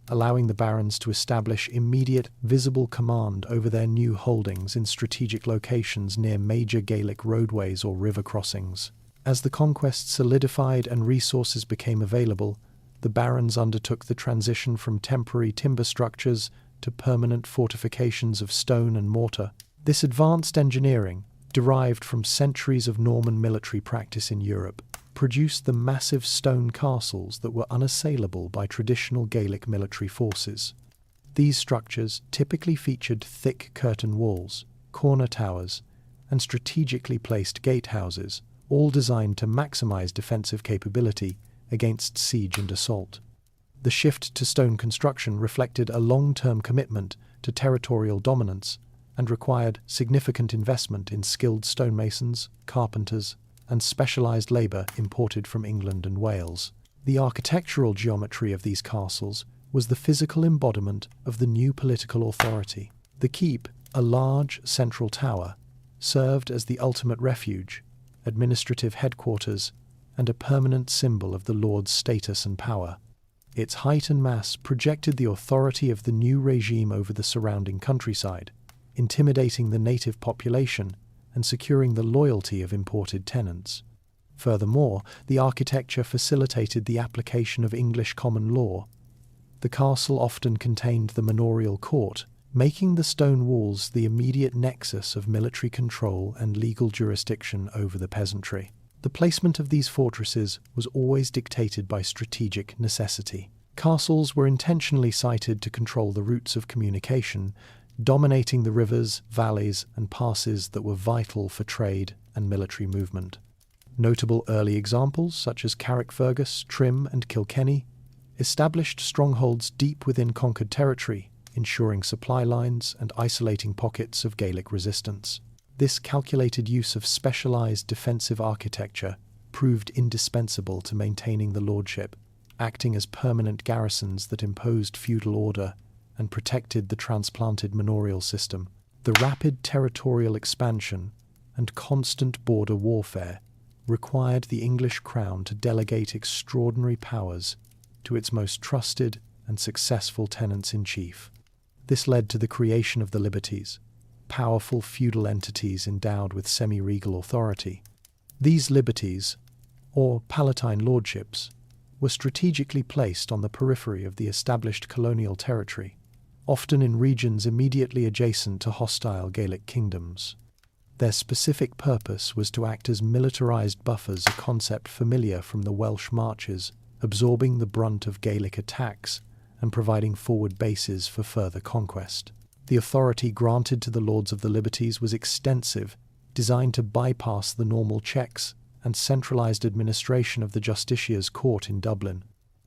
allowing the barons to establish immediate, visible command over their new holdings in strategic locations near major Gaelic roadways or river crossings. As the conquest solidified and resources became available, the barons undertook the transition from temporary timber structures to permanent fortifications of stone and mortar. This advanced engineering, derived from centuries of Norman military practice in Europe, produced the massive stone castles that were unassailable by traditional Gaelic military forces. These structures typically featured thick curtain walls, corner towers, and strategically placed gatehouses, all designed to maximise defensive capability against siege and assault. The shift to stone construction reflected a long-term commitment to territorial dominance and required significant investment in skilled stonemasons, carpenters, and specialised labour imported from England and Wales. The architectural geometry of these castles was the physical embodiment of the new political authority. The keep, a large central tower, served as the ultimate refuge, administrative headquarters, and a permanent symbol of the lord's status and power. Its height and mass projected the authority of the new regime over the surrounding countryside, intimidating the native population and securing the loyalty of imported tenants. Furthermore, the architecture facilitated the application of English common law. The castle often contained the manorial court, making the stone walls the immediate nexus of military control and legal jurisdiction over the peasantry. The placement of these fortresses was always dictated by strategic necessity. Castles were intentionally sited to control the routes of communication, dominating the rivers, valleys, and passes that were vital for trade and military movement. Notable early examples, such as Carrickfergus, Trim, and Kilkenny, established strongholds deep within conquered territory, ensuring supply lines and isolating pockets of Gaelic resistance. This calculated use of specialized defensive architecture proved indispensable to maintaining the lordship, acting as permanent garrisons that imposed feudal order and protected the transplanted manorial system. The rapid territorial expansion and constant border warfare required the English crown to delegate extraordinary powers to its most trusted and successful tenants-in-chief. This led to the creation of the liberties, powerful feudal entities endowed with semi-regal authority. These liberties, or palatine lordships, were strategically placed on the periphery of the established colonial territory, often in regions immediately adjacent to hostile Gaelic kingdoms. Their specific purpose was to act as militarized buffers, a concept familiar from the Welsh marches, absorbing the brunt of Gaelic attacks and providing forward bases for further conquest. The authority granted to the Lords of the Liberties was extensive, designed to bypass the normal checks and centralized administration of the justiciar's court in Dublin.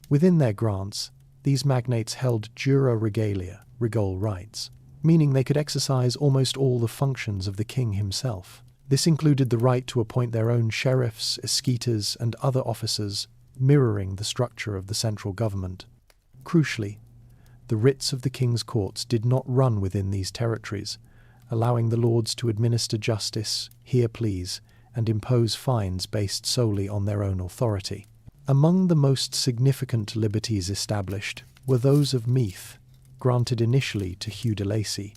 Within their grants, these magnates held jura regalia, regal rights, meaning they could exercise almost all the functions of the king himself. This included the right to appoint their own sheriffs, esquiters, and other officers, mirroring the structure of the central government. Crucially, the writs of the king's courts did not run within these territories, allowing the lords to administer justice, hear pleas, and impose fines based solely on their own authority. Among the most significant liberties established were those of Meath, granted initially to Hugh de Lacy,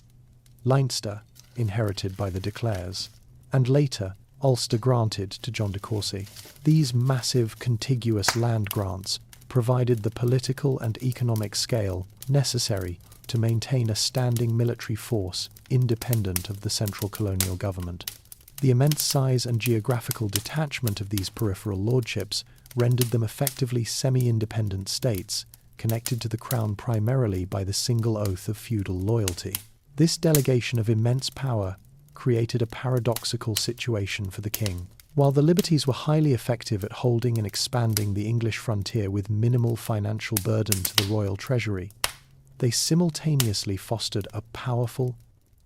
Leinster, inherited by the de Clares, and later Ulster granted to John de Courcy. These massive contiguous land grants provided the political and economic scale necessary to maintain a standing military force independent of the central colonial government. The immense size and geographical detachment of these peripheral lordships rendered them effectively semi-independent states, connected to the crown primarily by the single oath of feudal loyalty. This delegation of immense power created a paradoxical situation for the king. While the liberties were highly effective at holding and expanding the English frontier with minimal financial burden to the royal treasury, they simultaneously fostered a powerful,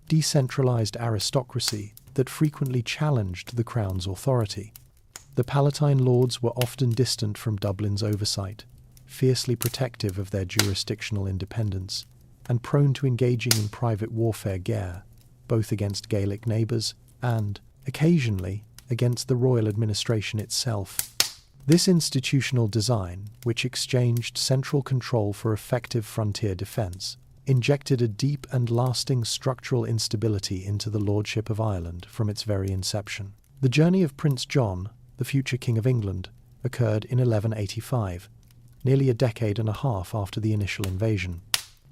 decentralized aristocracy that frequently challenged the crown's authority. The Palatine lords were often distant from Dublin's oversight, fiercely protective of their jurisdictional independence, and prone to engaging in private warfare guerre, both against Gaelic neighbours and, occasionally, against the royal administration itself. This institutional design, which exchanged central control for effective frontier defence, injected a deep and lasting structural instability into the Lordship of Ireland from its very inception. The journey of Prince John, the future King of England, occurred in 1185, nearly a decade and a half after the initial invasion.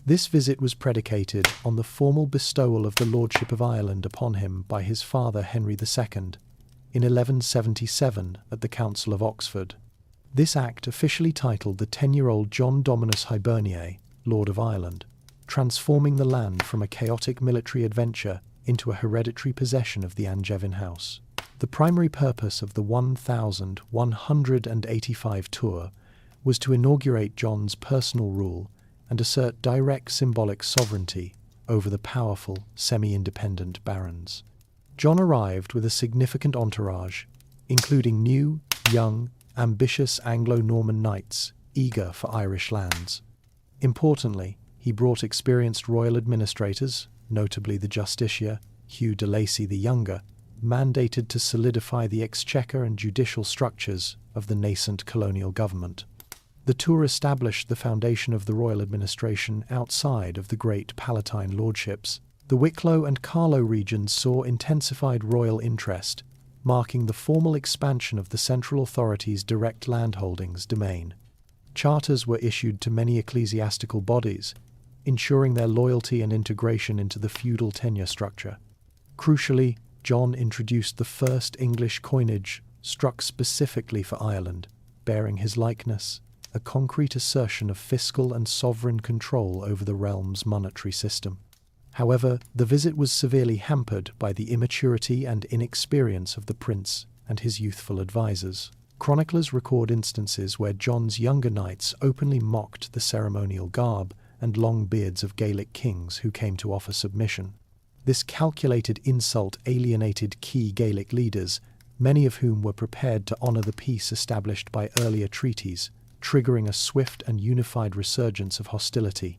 This visit was predicated on the formal bestowal of the Lordship of Ireland upon him by his father Henry II in 1177 at the Council of Oxford. This act officially titled the 10-year-old John Dominus Hiberniae, Lord of Ireland, transforming the land from a chaotic military adventure into a hereditary possession of the Angevin house. The primary purpose of the 1185 tour was to inaugurate John's personal rule and assert direct symbolic sovereignty over the powerful, semi-independent barons. John arrived with a significant entourage, including new, young, ambitious Anglo-Norman knights eager for Irish lands. Importantly, he brought experienced royal administrators, notably the justiciar, Hugh de Lacy the Younger, mandated to solidify the exchequer and judicial structures of the nascent colonial government. The tour established the foundation of the royal administration outside of the great Palatine lordships. The Wicklow and Carlow regions saw intensified royal interest, marking the formal expansion of the central authority's direct landholdings domain. Charters were issued to many ecclesiastical bodies, ensuring their loyalty and integration into the feudal tenure structure. Crucially, John introduced the first English coinage struck specifically for Ireland, bearing his likeness, a concrete assertion of fiscal and sovereign control over the realm's monetary system. However, the visit was severely hampered by the immaturity and inexperience of the prince and his youthful advisors. Chroniclers record instances where John's younger knights openly mocked the ceremonial garb and long beards of Gaelic kings who came to offer submission. This calculated insult alienated key Gaelic leaders, many of whom were prepared to honour the peace established by earlier treaties, triggering a swift and unified resurgence of hostility.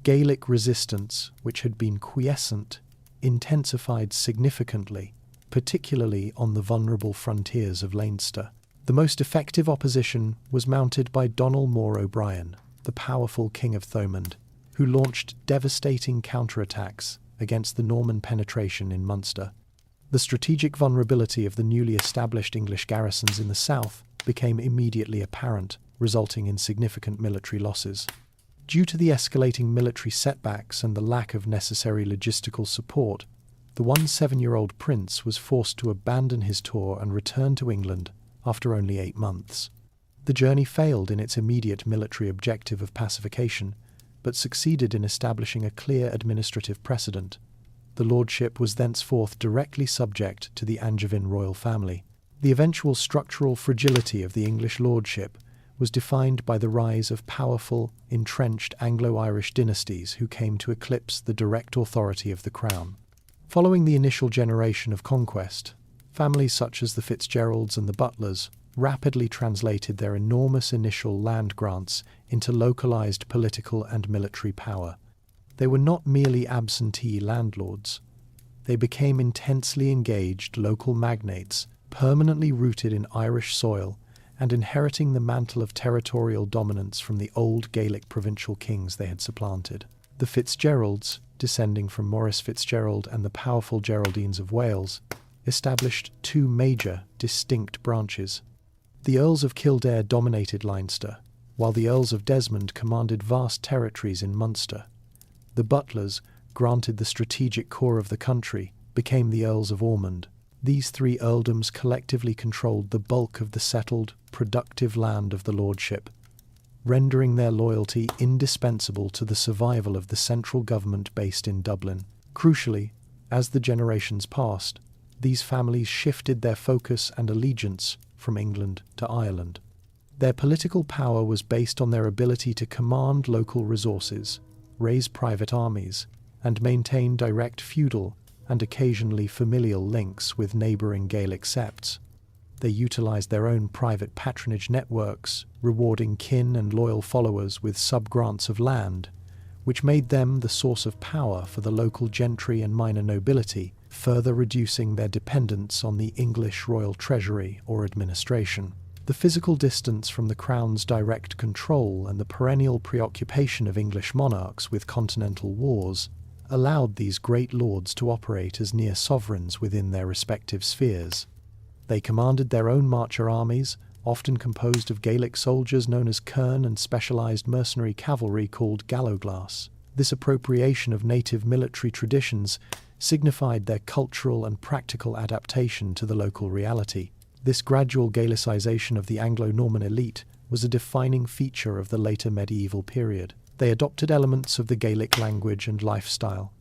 Gaelic resistance, which had been quiescent, intensified significantly, particularly on the vulnerable frontiers of Leinster. The most effective opposition was mounted by Donal Mór O'Brien, the powerful King of Thomond, who launched devastating counterattacks against the Norman penetration in Munster. The strategic vulnerability of the newly established English garrisons in the south became immediately apparent, resulting in significant military losses. Due to the escalating military setbacks and the lack of necessary logistical support, the 17-year-old prince was forced to abandon his tour and return to England after only 8 months. The journey failed in its immediate military objective of pacification, but succeeded in establishing a clear administrative precedent. The lordship was thenceforth directly subject to the Angevin royal family. The eventual structural fragility of the English lordship was defined by the rise of powerful, entrenched Anglo-Irish dynasties who came to eclipse the direct authority of the crown. Following the initial generation of conquest, families such as the Fitzgeralds and the Butlers rapidly translated their enormous initial land grants into localized political and military power. They were not merely absentee landlords. They became intensely engaged local magnates, permanently rooted in Irish soil and inheriting the mantle of territorial dominance from the old Gaelic provincial kings they had supplanted. The Fitzgeralds, descending from Maurice Fitzgerald and the powerful Geraldines of Wales, established 2 major, distinct branches. The Earls of Kildare dominated Leinster, while the Earls of Desmond commanded vast territories in Munster. The Butlers, granted the strategic core of the country, became the Earls of Ormond. These 3 earldoms collectively controlled the bulk of the settled, productive land of the lordship, rendering their loyalty indispensable to the survival of the central government based in Dublin. Crucially, as the generations passed, these families shifted their focus and allegiance from England to Ireland. Their political power was based on their ability to command local resources, raise private armies, and maintain direct feudal and occasionally familial links with neighbouring Gaelic septs. They utilised their own private patronage networks, rewarding kin and loyal followers with sub-grants of land, which made them the source of power for the local gentry and minor nobility, further reducing their dependence on the English royal treasury or administration. The physical distance from the crown's direct control and the perennial preoccupation of English monarchs with continental wars allowed these great lords to operate as near sovereigns within their respective spheres. They commanded their own marcher armies, often composed of Gaelic soldiers known as kern and specialised mercenary cavalry called gallowglass. This appropriation of native military traditions signified their cultural and practical adaptation to the local reality. This gradual Gaelicization of the Anglo-Norman elite was a defining feature of the later medieval period. They adopted elements of the Gaelic language and lifestyle,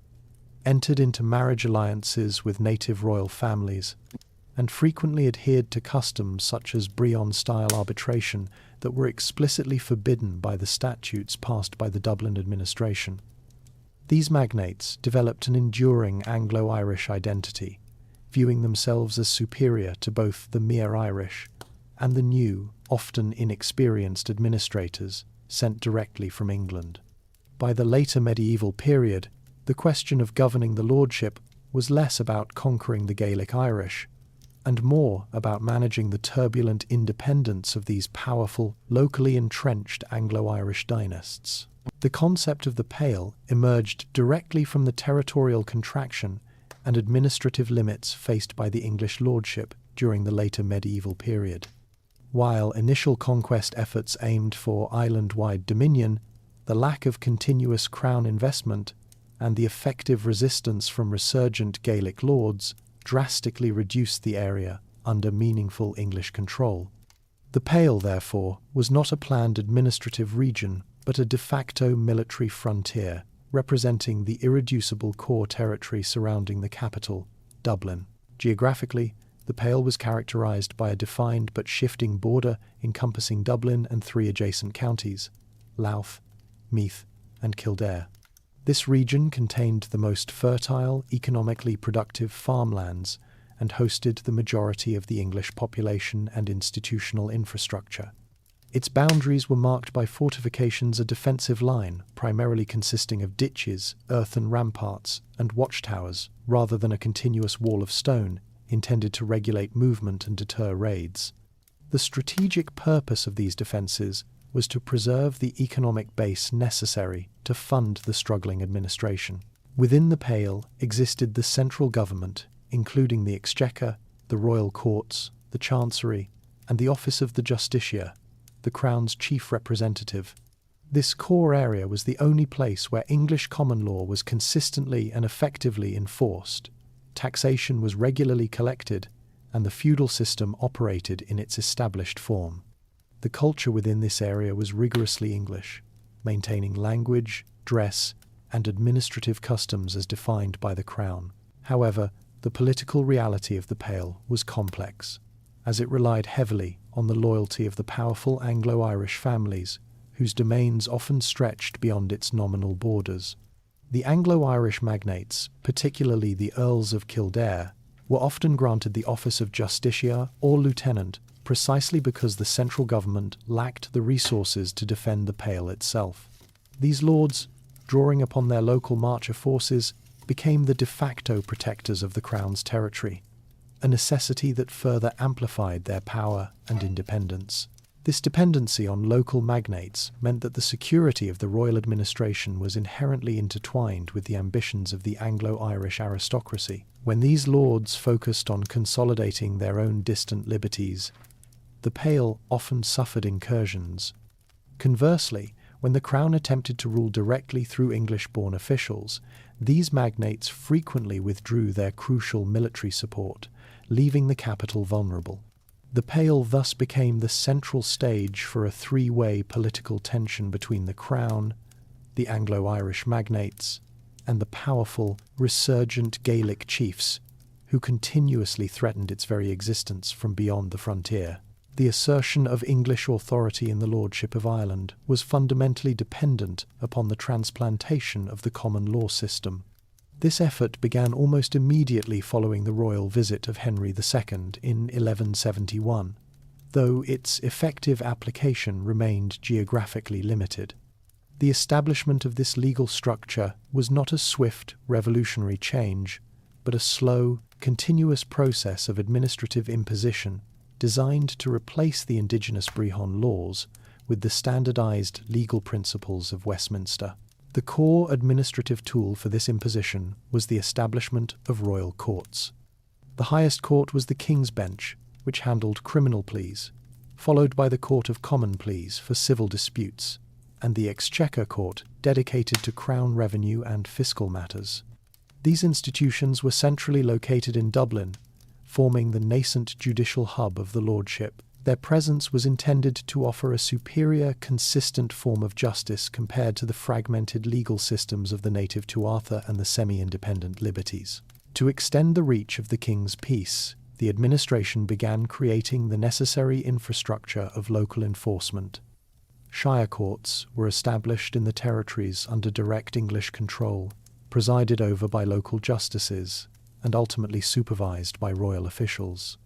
entered into marriage alliances with native royal families, and frequently adhered to customs such as Brehon-style arbitration that were explicitly forbidden by the statutes passed by the Dublin administration. These magnates developed an enduring Anglo-Irish identity, viewing themselves as superior to both the mere Irish and the new, often inexperienced administrators sent directly from England. By the later medieval period, the question of governing the lordship was less about conquering the Gaelic Irish, and more about managing the turbulent independence of these powerful, locally entrenched Anglo-Irish dynasts. The concept of the Pale emerged directly from the territorial contraction and administrative limits faced by the English lordship during the later medieval period. While initial conquest efforts aimed for island-wide dominion, the lack of continuous crown investment and the effective resistance from resurgent Gaelic lords drastically reduced the area under meaningful English control. The Pale, therefore, was not a planned administrative region, but a de facto military frontier, representing the irreducible core territory surrounding the capital, Dublin. Geographically, the Pale was characterized by a defined but shifting border encompassing Dublin and three adjacent counties, Louth, Meath, and Kildare. This region contained the most fertile, economically productive farmlands and hosted the majority of the English population and institutional infrastructure. Its boundaries were marked by fortifications, a defensive line, primarily consisting of ditches, earthen ramparts, and watchtowers, rather than a continuous wall of stone, intended to regulate movement and deter raids. The strategic purpose of these defences was to preserve the economic base necessary to fund the struggling administration. Within the Pale existed the central government, including the Exchequer, the royal courts, the chancery, and the office of the justiciar, the Crown's chief representative. This core area was the only place where English common law was consistently and effectively enforced. Taxation was regularly collected, and the feudal system operated in its established form. The culture within this area was rigorously English, maintaining language, dress, and administrative customs as defined by the Crown. However, the political reality of the Pale was complex, as it relied heavily on the loyalty of the powerful Anglo-Irish families, whose domains often stretched beyond its nominal borders. The Anglo-Irish magnates, particularly the Earls of Kildare, were often granted the office of justiciar or lieutenant precisely because the central government lacked the resources to defend the Pale itself. These lords, drawing upon their local marcher forces, became the de facto protectors of the Crown's territory, a necessity that further amplified their power and independence. This dependency on local magnates meant that the security of the royal administration was inherently intertwined with the ambitions of the Anglo-Irish aristocracy. When these lords focused on consolidating their own distant liberties, the Pale often suffered incursions. Conversely, when the Crown attempted to rule directly through English-born officials, these magnates frequently withdrew their crucial military support, leaving the capital vulnerable. The Pale thus became the central stage for a three-way political tension between the Crown, the Anglo-Irish magnates, and the powerful, resurgent Gaelic chiefs, who continuously threatened its very existence from beyond the frontier. The assertion of English authority in the Lordship of Ireland was fundamentally dependent upon the transplantation of the common law system. This effort began almost immediately following the royal visit of Henry II in 1171, though its effective application remained geographically limited. The establishment of this legal structure was not a swift, revolutionary change, but a slow, continuous process of administrative imposition designed to replace the indigenous Brehon laws with the standardized legal principles of Westminster. The core administrative tool for this imposition was the establishment of royal courts. The highest court was the King's Bench, which handled criminal pleas, followed by the Court of Common Pleas for civil disputes, and the Exchequer Court, dedicated to crown revenue and fiscal matters. These institutions were centrally located in Dublin, forming the nascent judicial hub of the Lordship. Their presence was intended to offer a superior, consistent form of justice compared to the fragmented legal systems of the native Tuatha and the semi-independent liberties. To extend the reach of the King's peace, the administration began creating the necessary infrastructure of local enforcement. Shire courts were established in the territories under direct English control, presided over by local justices, and ultimately supervised by royal officials.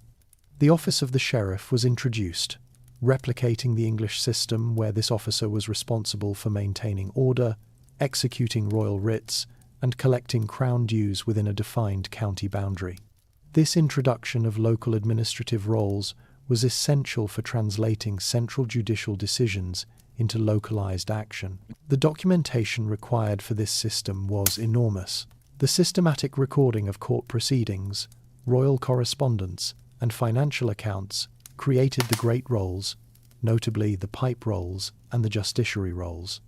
The office of the sheriff was introduced, replicating the English system where this officer was responsible for maintaining order, executing royal writs, and collecting crown dues within a defined county boundary. This introduction of local administrative roles was essential for translating central judicial decisions into localized action. The documentation required for this system was enormous. The systematic recording of court proceedings, royal correspondence, and financial accounts created the great rolls, notably the pipe rolls and the justiciary rolls.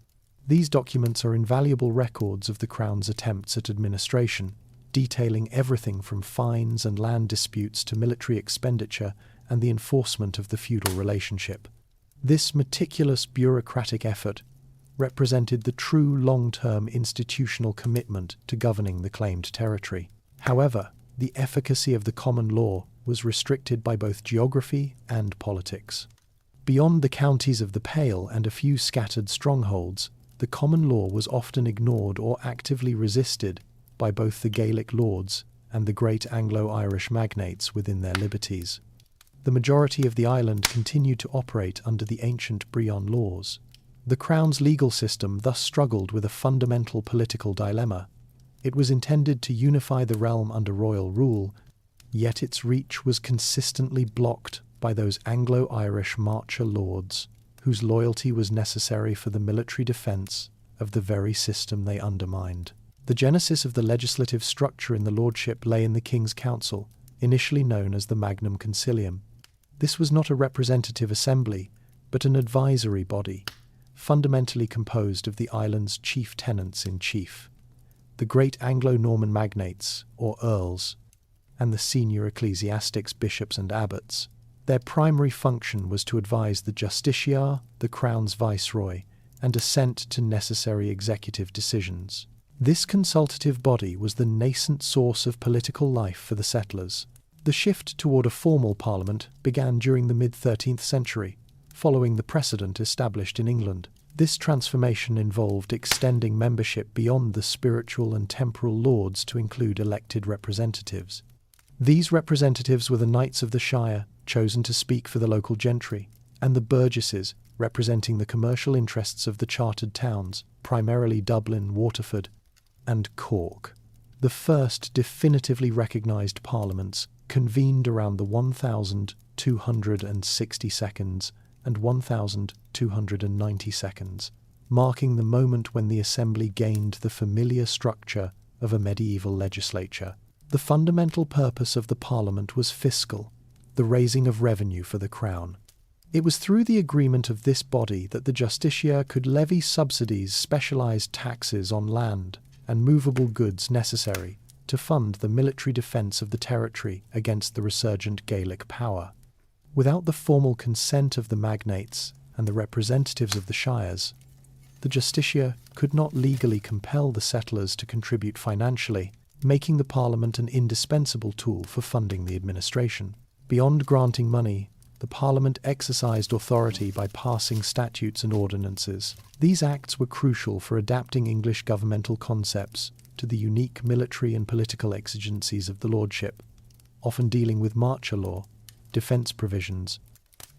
These documents are invaluable records of the Crown's attempts at administration, detailing everything from fines and land disputes to military expenditure and the enforcement of the feudal relationship. This meticulous bureaucratic effort represented the true long-term institutional commitment to governing the claimed territory. However, the efficacy of the common law was restricted by both geography and politics. Beyond the counties of the Pale and a few scattered strongholds, the common law was often ignored or actively resisted by both the Gaelic lords and the great Anglo-Irish magnates within their liberties. The majority of the island continued to operate under the ancient Brehon laws. The Crown's legal system thus struggled with a fundamental political dilemma. It was intended to unify the realm under royal rule, yet its reach was consistently blocked by those Anglo-Irish marcher lords, whose loyalty was necessary for the military defence of the very system they undermined. The genesis of the legislative structure in the Lordship lay in the King's Council, initially known as the Magnum Concilium. This was not a representative assembly, but an advisory body, fundamentally composed of the island's chief tenants-in-chief, the great Anglo-Norman magnates, or earls, and the senior ecclesiastics, bishops and abbots. Their primary function was to advise the justiciar, the Crown's viceroy, and assent to necessary executive decisions. This consultative body was the nascent source of political life for the settlers. The shift toward a formal parliament began during the mid-13th century, following the precedent established in England. This transformation involved extending membership beyond the spiritual and temporal lords to include elected representatives. These representatives were the knights of the shire, chosen to speak for the local gentry, and the burgesses, representing the commercial interests of the chartered towns, primarily Dublin, Waterford, and Cork. The first definitively recognised parliaments convened around the 1262 and 1290, marking the moment when the assembly gained the familiar structure of a medieval legislature. The fundamental purpose of the parliament was fiscal, the raising of revenue for the crown. It was through the agreement of this body that the justiciar could levy subsidies, specialised taxes on land, and movable goods necessary to fund the military defence of the territory against the resurgent Gaelic power. Without the formal consent of the magnates and the representatives of the shires, the justiciar could not legally compel the settlers to contribute financially, making the parliament an indispensable tool for funding the administration. Beyond granting money, the parliament exercised authority by passing statutes and ordinances. These acts were crucial for adapting English governmental concepts to the unique military and political exigencies of the lordship, often dealing with marcher law, defence provisions,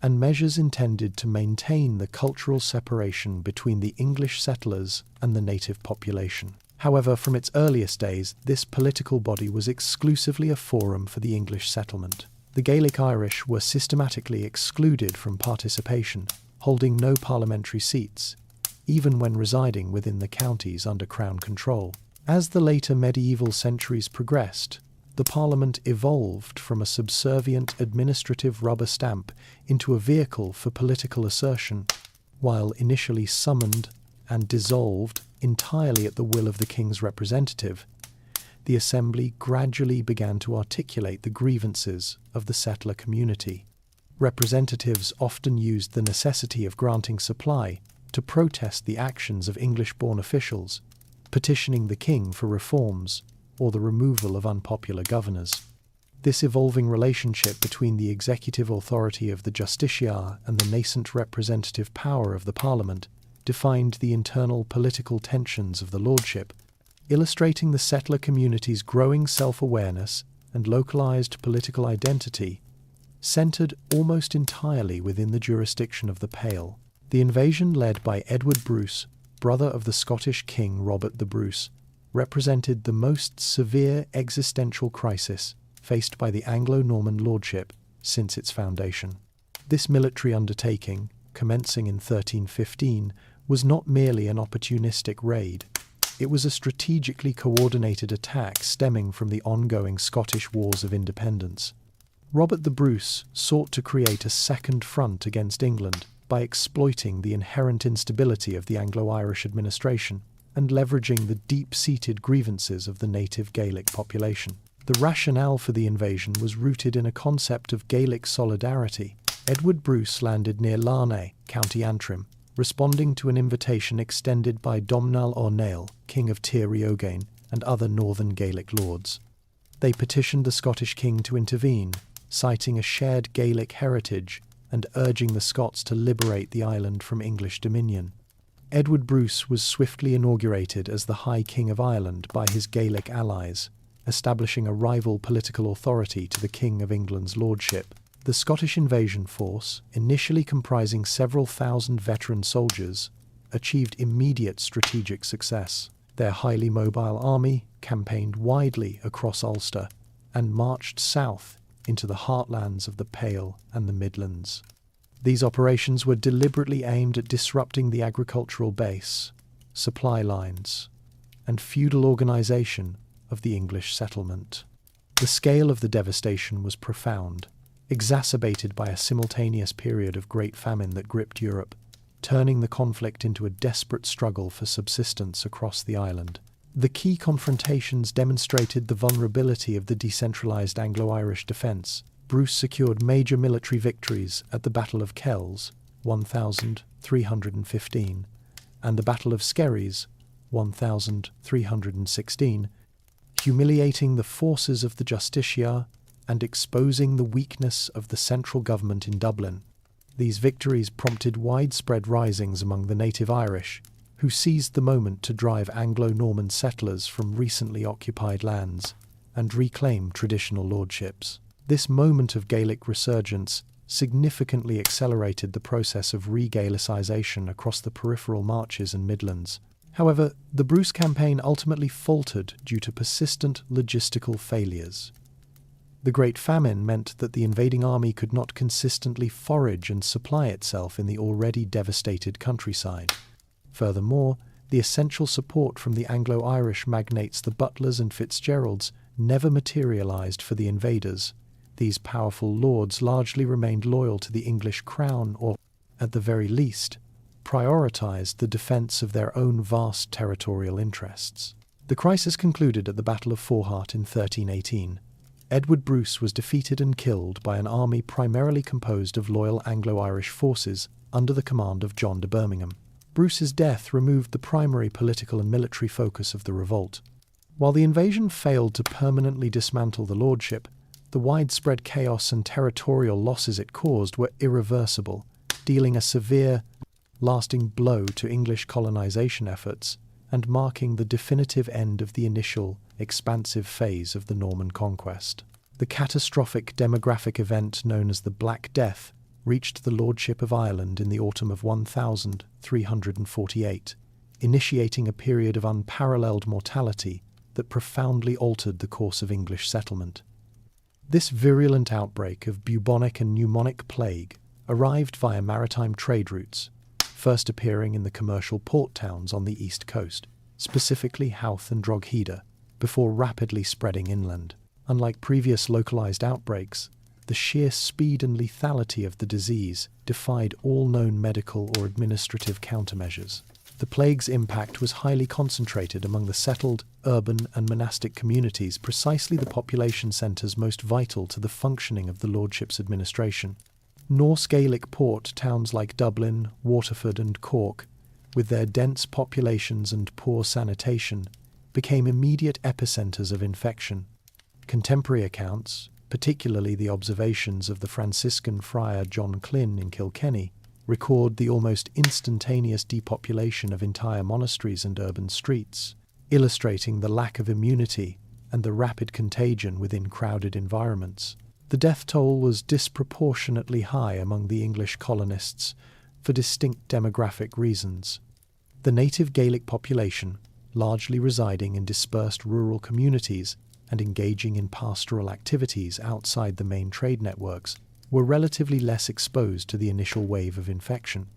and measures intended to maintain the cultural separation between the English settlers and the native population. However, from its earliest days, this political body was exclusively a forum for the English settlement. The Gaelic Irish were systematically excluded from participation, holding no parliamentary seats, even when residing within the counties under Crown control. As the later medieval centuries progressed, the Parliament evolved from a subservient administrative rubber stamp into a vehicle for political assertion. While initially summoned and dissolved entirely at the will of the King's representative, the Assembly gradually began to articulate the grievances of the settler community. Representatives often used the necessity of granting supply to protest the actions of English-born officials, petitioning the King for reforms or the removal of unpopular governors. This evolving relationship between the executive authority of the justiciar and the nascent representative power of the Parliament defined the internal political tensions of the lordship, illustrating the settler community's growing self-awareness and localised political identity, centred almost entirely within the jurisdiction of the Pale. The invasion led by Edward Bruce, brother of the Scottish King Robert the Bruce, represented the most severe existential crisis faced by the Anglo-Norman lordship since its foundation. This military undertaking, commencing in 1315, was not merely an opportunistic raid. It was a strategically coordinated attack stemming from the ongoing Scottish Wars of Independence. Robert the Bruce sought to create a second front against England by exploiting the inherent instability of the Anglo-Irish administration and leveraging the deep-seated grievances of the native Gaelic population. The rationale for the invasion was rooted in a concept of Gaelic solidarity. Edward Bruce landed near Larne, County Antrim, responding to an invitation extended by Domnall O'Neill, King of Tir Riogain, and other northern Gaelic lords. They petitioned the Scottish king to intervene, citing a shared Gaelic heritage and urging the Scots to liberate the island from English dominion. Edward Bruce was swiftly inaugurated as the High King of Ireland by his Gaelic allies, establishing a rival political authority to the King of England's Lordship. The Scottish invasion force, initially comprising several thousand veteran soldiers, achieved immediate strategic success. Their highly mobile army campaigned widely across Ulster and marched south into the heartlands of the Pale and the Midlands. These operations were deliberately aimed at disrupting the agricultural base, supply lines, and feudal organisation of the English settlement. The scale of the devastation was profound, exacerbated by a simultaneous period of great famine that gripped Europe, turning the conflict into a desperate struggle for subsistence across the island. The key confrontations demonstrated the vulnerability of the decentralised Anglo-Irish defence. Bruce secured major military victories at the Battle of Kells, 1315, and the Battle of Skerries, 1316, humiliating the forces of the Justiciar and exposing the weakness of the central government in Dublin. These victories prompted widespread risings among the native Irish, who seized the moment to drive Anglo-Norman settlers from recently occupied lands and reclaim traditional lordships. This moment of Gaelic resurgence significantly accelerated the process of re-Gaelicization across the peripheral Marches and Midlands. However, the Bruce campaign ultimately faltered due to persistent logistical failures. The Great Famine meant that the invading army could not consistently forage and supply itself in the already devastated countryside. Furthermore, the essential support from the Anglo-Irish magnates, the Butlers and Fitzgeralds, never materialised for the invaders. These powerful lords largely remained loyal to the English crown or, at the very least, prioritised the defence of their own vast territorial interests. The crisis concluded at the Battle of Forhart in 1318. Edward Bruce was defeated and killed by an army primarily composed of loyal Anglo-Irish forces under the command of John de Birmingham. Bruce's death removed the primary political and military focus of the revolt. While the invasion failed to permanently dismantle the lordship, the widespread chaos and territorial losses it caused were irreversible, dealing a severe, lasting blow to English colonisation efforts and marking the definitive end of the initial, expansive phase of the Norman conquest. The catastrophic demographic event known as the Black Death reached the Lordship of Ireland in the autumn of 1348, initiating a period of unparalleled mortality that profoundly altered the course of English settlement. This virulent outbreak of bubonic and pneumonic plague arrived via maritime trade routes, first appearing in the commercial port towns on the east coast, specifically Howth and Drogheda, before rapidly spreading inland. Unlike previous localized outbreaks, the sheer speed and lethality of the disease defied all known medical or administrative countermeasures. The plague's impact was highly concentrated among the settled, urban and monastic communities, precisely the population centres most vital to the functioning of the lordship's administration. Norse Gaelic port towns like Dublin, Waterford and Cork, with their dense populations and poor sanitation, became immediate epicentres of infection. Contemporary accounts, particularly the observations of the Franciscan friar John Klyn in Kilkenny, record the almost instantaneous depopulation of entire monasteries and urban streets, illustrating the lack of immunity and the rapid contagion within crowded environments. The death toll was disproportionately high among the English colonists for distinct demographic reasons. The native Gaelic population, largely residing in dispersed rural communities and engaging in pastoral activities outside the main trade networks, were relatively less exposed to the initial wave of infection.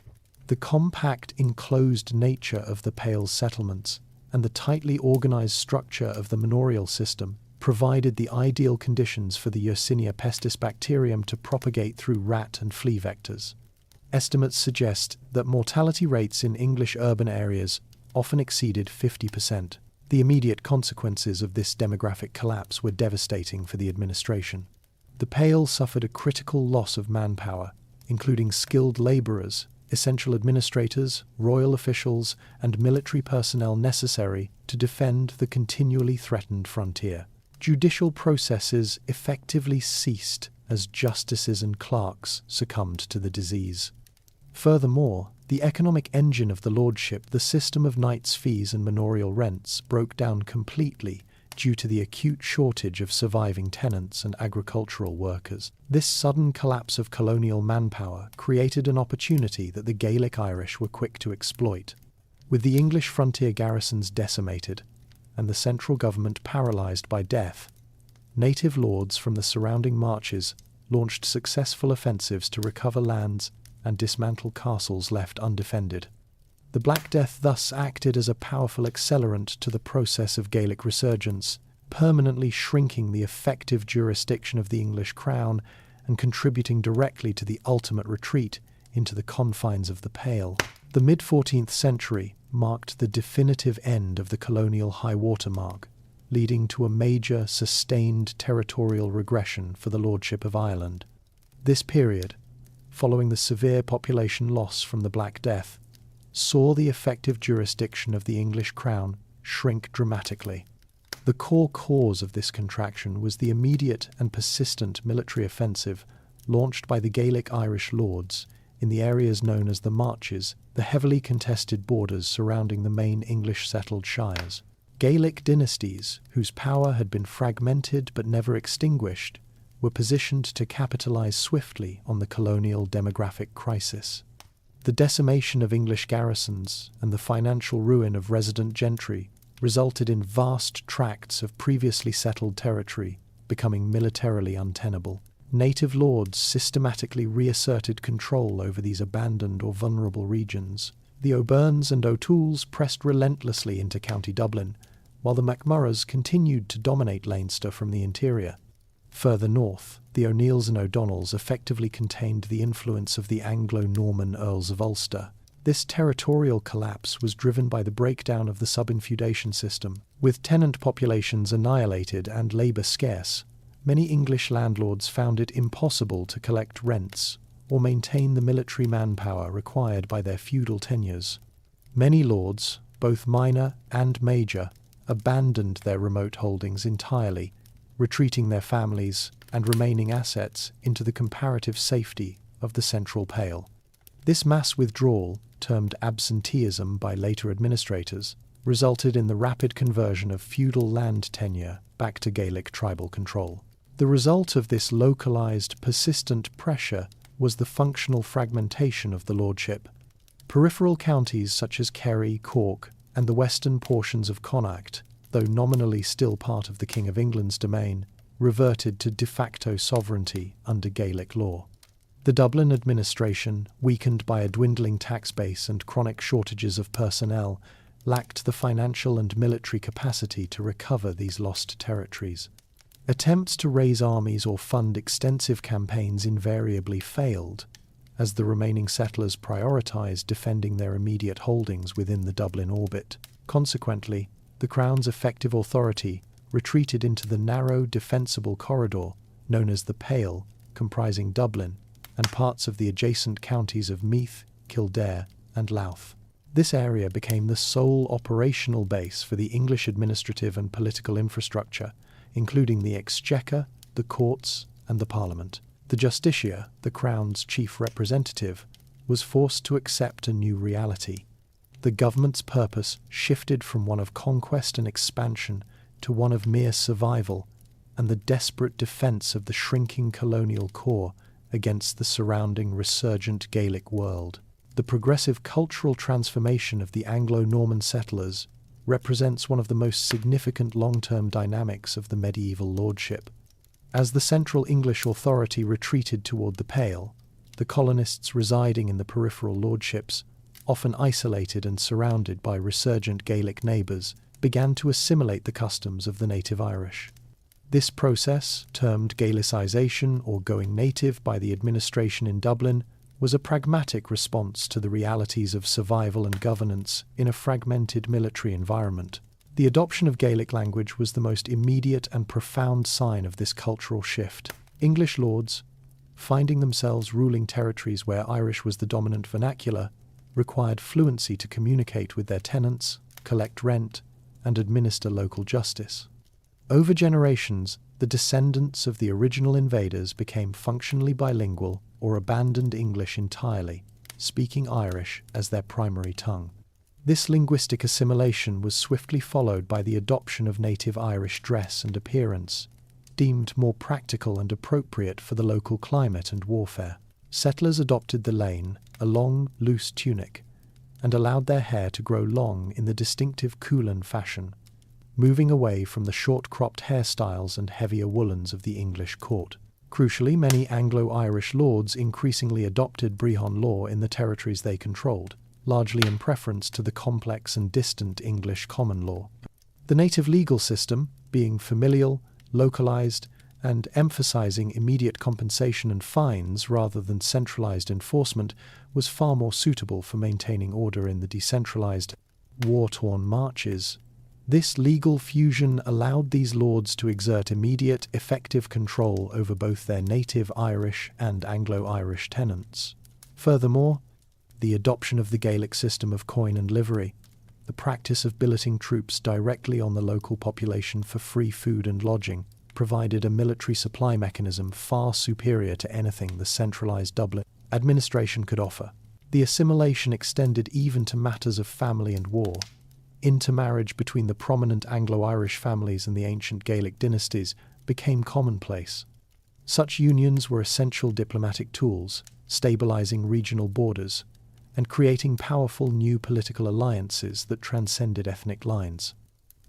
The compact, enclosed nature of the Pale settlements and the tightly organised structure of the manorial system provided the ideal conditions for the Yersinia pestis bacterium to propagate through rat and flea vectors. Estimates suggest that mortality rates in English urban areas often exceeded 50%. The immediate consequences of this demographic collapse were devastating for the administration. The Pale suffered a critical loss of manpower, including skilled labourers, essential administrators, royal officials, and military personnel necessary to defend the continually threatened frontier. Judicial processes effectively ceased as justices and clerks succumbed to the disease. Furthermore, the economic engine of the lordship, the system of knights' fees and manorial rents, broke down completely due to the acute shortage of surviving tenants and agricultural workers. This sudden collapse of colonial manpower created an opportunity that the Gaelic Irish were quick to exploit. With the English frontier garrisons decimated and the central government paralysed by death, native lords from the surrounding marches launched successful offensives to recover lands and dismantle castles left undefended. The Black Death thus acted as a powerful accelerant to the process of Gaelic resurgence, permanently shrinking the effective jurisdiction of the English crown and contributing directly to the ultimate retreat into the confines of the Pale. The mid-14th century marked the definitive end of the colonial high-water mark, leading to a major, sustained territorial regression for the Lordship of Ireland. This period, following the severe population loss from the Black Death, saw the effective jurisdiction of the English crown shrink dramatically. The core cause of this contraction was the immediate and persistent military offensive launched by the Gaelic Irish lords in the areas known as the Marches, the heavily contested borders surrounding the main English-settled shires. Gaelic dynasties, whose power had been fragmented but never extinguished, were positioned to capitalize swiftly on the colonial demographic crisis. The decimation of English garrisons and the financial ruin of resident gentry resulted in vast tracts of previously settled territory becoming militarily untenable. Native lords systematically reasserted control over these abandoned or vulnerable regions. The O'Byrnes and O'Tooles pressed relentlessly into County Dublin, while the MacMurroughs continued to dominate Leinster from the interior. Further north, the O'Neills and O'Donnells effectively contained the influence of the Anglo-Norman Earls of Ulster. This territorial collapse was driven by the breakdown of the sub-infeudation system. With tenant populations annihilated and labour scarce, many English landlords found it impossible to collect rents or maintain the military manpower required by their feudal tenures. Many lords, both minor and major, abandoned their remote holdings entirely, retreating their families and remaining assets into the comparative safety of the Central Pale. This mass withdrawal, termed absenteeism by later administrators, resulted in the rapid conversion of feudal land tenure back to Gaelic tribal control. The result of this localized, persistent pressure was the functional fragmentation of the lordship. Peripheral counties such as Kerry, Cork, and the western portions of Connacht, though nominally still part of the King of England's domain, reverted to de facto sovereignty under Gaelic law. The Dublin administration, weakened by a dwindling tax base and chronic shortages of personnel, lacked the financial and military capacity to recover these lost territories. Attempts to raise armies or fund extensive campaigns invariably failed, as the remaining settlers prioritised defending their immediate holdings within the Dublin orbit. Consequently, the Crown's effective authority retreated into the narrow, defensible corridor known as the Pale, comprising Dublin and parts of the adjacent counties of Meath, Kildare, and Louth. This area became the sole operational base for the English administrative and political infrastructure, including the Exchequer, the courts, and the Parliament. The Justiciar, the Crown's chief representative, was forced to accept a new reality. The government's purpose shifted from one of conquest and expansion to one of mere survival and the desperate defence of the shrinking colonial core against the surrounding resurgent Gaelic world. The progressive cultural transformation of the Anglo-Norman settlers represents one of the most significant long-term dynamics of the medieval lordship. As the central English authority retreated toward the Pale, the colonists residing in the peripheral lordships, often isolated and surrounded by resurgent Gaelic neighbours, began to assimilate the customs of the native Irish. This process, termed Gaelicisation or going native by the administration in Dublin, was a pragmatic response to the realities of survival and governance in a fragmented military environment. The adoption of Gaelic language was the most immediate and profound sign of this cultural shift. English lords, finding themselves ruling territories where Irish was the dominant vernacular, required fluency to communicate with their tenants, collect rent, and administer local justice. Over generations, the descendants of the original invaders became functionally bilingual or abandoned English entirely, speaking Irish as their primary tongue. This linguistic assimilation was swiftly followed by the adoption of native Irish dress and appearance, deemed more practical and appropriate for the local climate and warfare. Settlers adopted the lane, a long, loose tunic, and allowed their hair to grow long in the distinctive Culan fashion, moving away from the short-cropped hairstyles and heavier woolens of the English court. Crucially, many Anglo-Irish lords increasingly adopted Brehon law in the territories they controlled, largely in preference to the complex and distant English common law. The native legal system, being familial, localized, and emphasizing immediate compensation and fines rather than centralized enforcement, was far more suitable for maintaining order in the decentralized, war-torn marches. This legal fusion allowed these lords to exert immediate, effective control over both their native Irish and Anglo-Irish tenants. Furthermore, the adoption of the Gaelic system of coin and livery, the practice of billeting troops directly on the local population for free food and lodging, provided a military supply mechanism far superior to anything the centralized Dublin administration could offer. The assimilation extended even to matters of family and war. Intermarriage between the prominent Anglo-Irish families and the ancient Gaelic dynasties became commonplace. Such unions were essential diplomatic tools, stabilizing regional borders, and creating powerful new political alliances that transcended ethnic lines.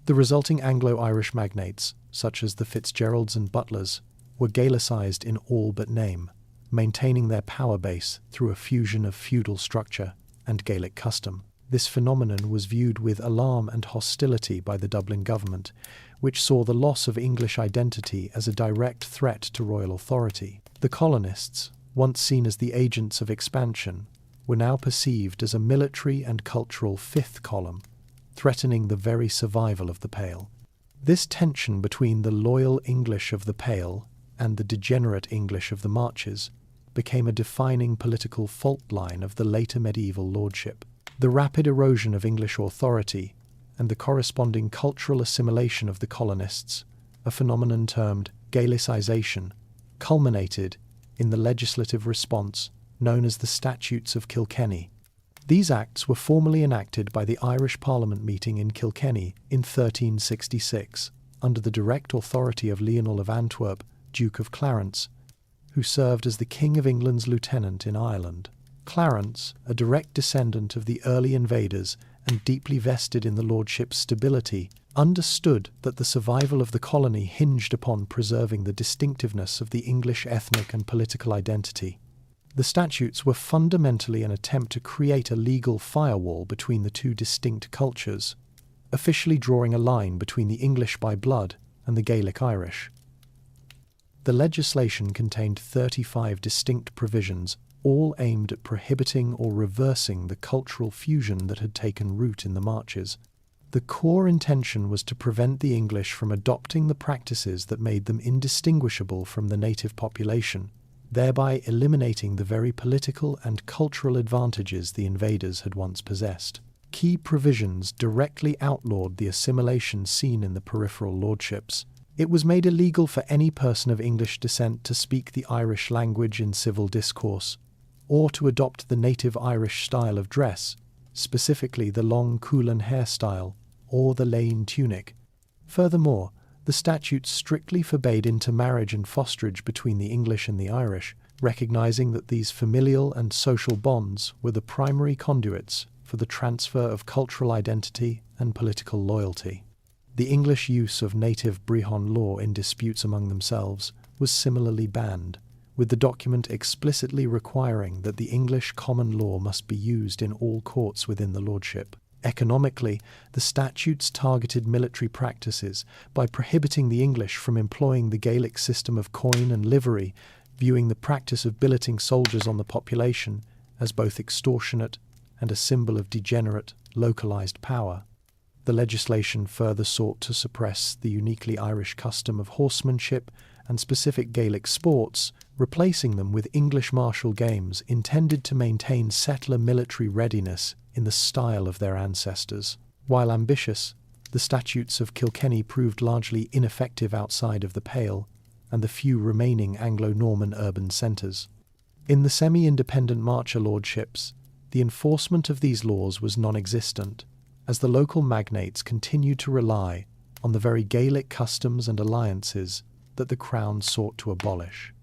The resulting Anglo-Irish magnates, such as the Fitzgeralds and Butlers, were Gaelicized in all but name, maintaining their power base through a fusion of feudal structure and Gaelic custom. This phenomenon was viewed with alarm and hostility by the Dublin government, which saw the loss of English identity as a direct threat to royal authority. The colonists, once seen as the agents of expansion, were now perceived as a military and cultural fifth column, threatening the very survival of the Pale. This tension between the loyal English of the Pale and the degenerate English of the Marches became a defining political fault line of the later medieval lordship. The rapid erosion of English authority and the corresponding cultural assimilation of the colonists, a phenomenon termed Gaelicization, culminated in the legislative response known as the Statutes of Kilkenny. These acts were formally enacted by the Irish Parliament meeting in Kilkenny in 1366, under the direct authority of Leonel of Antwerp, Duke of Clarence, who served as the King of England's lieutenant in Ireland. Clarence, a direct descendant of the early invaders and deeply vested in the lordship's stability, understood that the survival of the colony hinged upon preserving the distinctiveness of the English ethnic and political identity. The statutes were fundamentally an attempt to create a legal firewall between the two distinct cultures, officially drawing a line between the English by blood and the Gaelic Irish. The legislation contained 35 distinct provisions, all aimed at prohibiting or reversing the cultural fusion that had taken root in the Marches. The core intention was to prevent the English from adopting the practices that made them indistinguishable from the native population, thereby eliminating the very political and cultural advantages the invaders had once possessed. Key provisions directly outlawed the assimilation seen in the peripheral lordships. It was made illegal for any person of English descent to speak the Irish language in civil discourse, or to adopt the native Irish style of dress, specifically the long Culan hairstyle or the lane tunic. Furthermore, the statutes strictly forbade intermarriage and fosterage between the English and the Irish, recognizing that these familial and social bonds were the primary conduits for the transfer of cultural identity and political loyalty. The English use of native Brehon law in disputes among themselves was similarly banned, with the document explicitly requiring that the English common law must be used in all courts within the lordship. Economically, the statutes targeted military practices by prohibiting the English from employing the Gaelic system of coin and livery, viewing the practice of billeting soldiers on the population as both extortionate and a symbol of degenerate, localized power. The legislation further sought to suppress the uniquely Irish custom of horsemanship and specific Gaelic sports, replacing them with English martial games intended to maintain settler military readiness in the style of their ancestors. While ambitious, the statutes of Kilkenny proved largely ineffective outside of the Pale and the few remaining Anglo-Norman urban centres. In the semi-independent Marcher lordships, the enforcement of these laws was non-existent, as the local magnates continued to rely on the very Gaelic customs and alliances that the Crown sought to abolish.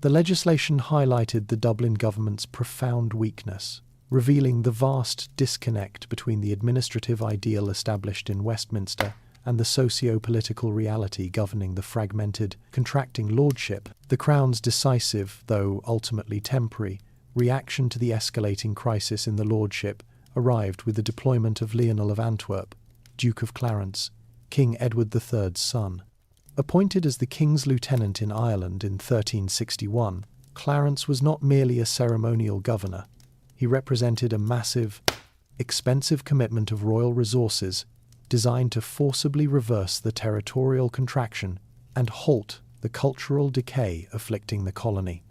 The legislation highlighted the Dublin government's profound weakness, revealing the vast disconnect between the administrative ideal established in Westminster and the socio-political reality governing the fragmented, contracting lordship. The Crown's decisive, though ultimately temporary, reaction to the escalating crisis in the lordship arrived with the deployment of Lionel of Antwerp, Duke of Clarence, King Edward III's son. Appointed as the King's Lieutenant in Ireland in 1361, Clarence was not merely a ceremonial governor. He represented a massive, expensive commitment of royal resources designed to forcibly reverse the territorial contraction and halt the cultural decay afflicting the colony.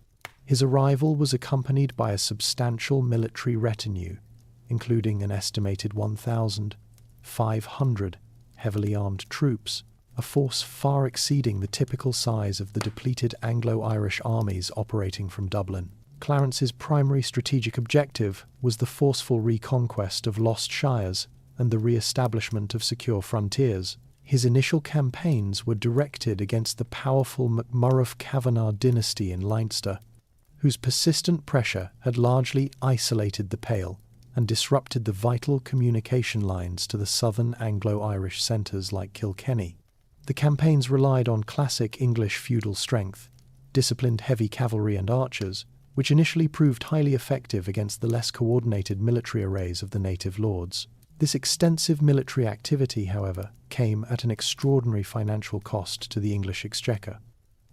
His arrival was accompanied by a substantial military retinue, including an estimated 1,500 heavily armed troops, a force far exceeding the typical size of the depleted Anglo-Irish armies operating from Dublin. Clarence's primary strategic objective was the forceful reconquest of lost shires and the re-establishment of secure frontiers. His initial campaigns were directed against the powerful MacMurrough-Kavanagh dynasty in Leinster, whose persistent pressure had largely isolated the Pale and disrupted the vital communication lines to the southern Anglo-Irish centres like Kilkenny. The campaigns relied on classic English feudal strength, disciplined heavy cavalry and archers, which initially proved highly effective against the less coordinated military arrays of the native lords. This extensive military activity, however, came at an extraordinary financial cost to the English exchequer.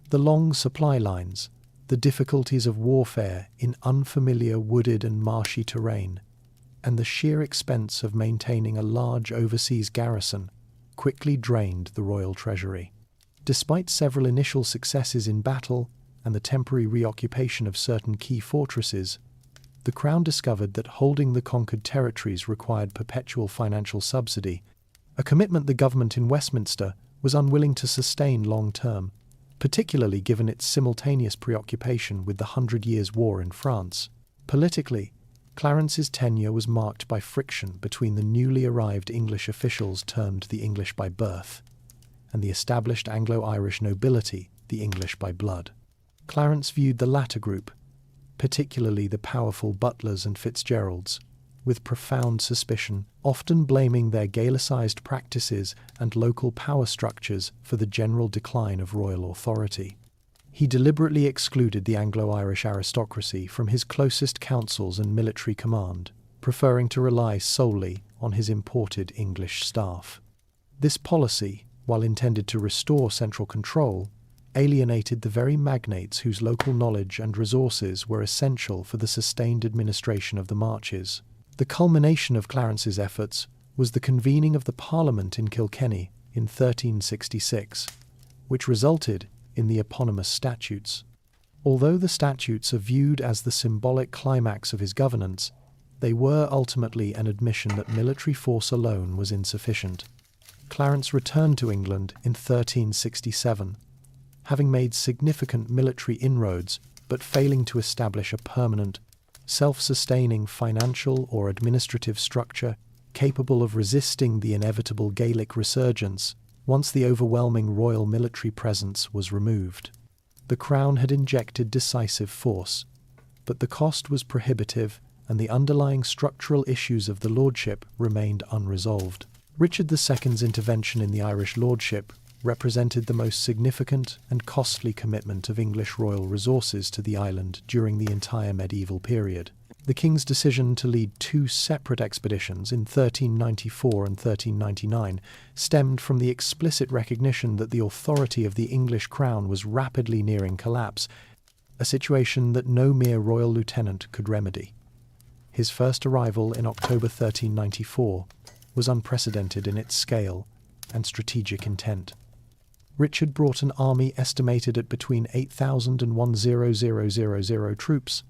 The long supply lines, the difficulties of warfare in unfamiliar wooded and marshy terrain, and the sheer expense of maintaining a large overseas garrison quickly drained the royal treasury. Despite several initial successes in battle and the temporary reoccupation of certain key fortresses, the Crown discovered that holding the conquered territories required perpetual financial subsidy, a commitment the government in Westminster was unwilling to sustain long-term, particularly given its simultaneous preoccupation with the 100 Years' War in France. Politically, Clarence's tenure was marked by friction between the newly arrived English officials termed the English by birth, and the established Anglo-Irish nobility, the English by blood. Clarence viewed the latter group, particularly the powerful Butlers and Fitzgeralds, with profound suspicion, often blaming their Gaelicized practices and local power structures for the general decline of royal authority. He deliberately excluded the Anglo-Irish aristocracy from his closest councils and military command, preferring to rely solely on his imported English staff. This policy, while intended to restore central control, alienated the very magnates whose local knowledge and resources were essential for the sustained administration of the marches. The culmination of Clarence's efforts was the convening of the Parliament in Kilkenny in 1366, which resulted in the eponymous statutes. Although the statutes are viewed as the symbolic climax of his governance, they were ultimately an admission that military force alone was insufficient. Clarence returned to England in 1367, having made significant military inroads but failing to establish a permanent, self-sustaining financial or administrative structure capable of resisting the inevitable Gaelic resurgence once the overwhelming royal military presence was removed. The Crown had injected decisive force, but the cost was prohibitive and the underlying structural issues of the lordship remained unresolved. Richard II's intervention in the Irish lordship represented the most significant and costly commitment of English royal resources to the island during the entire medieval period. The king's decision to lead two separate expeditions in 1394 and 1399 stemmed from the explicit recognition that the authority of the English crown was rapidly nearing collapse, a situation that no mere royal lieutenant could remedy. His first arrival in October 1394 was unprecedented in its scale and strategic intent. Richard brought an army estimated at between 8,000 and 10,000 troops,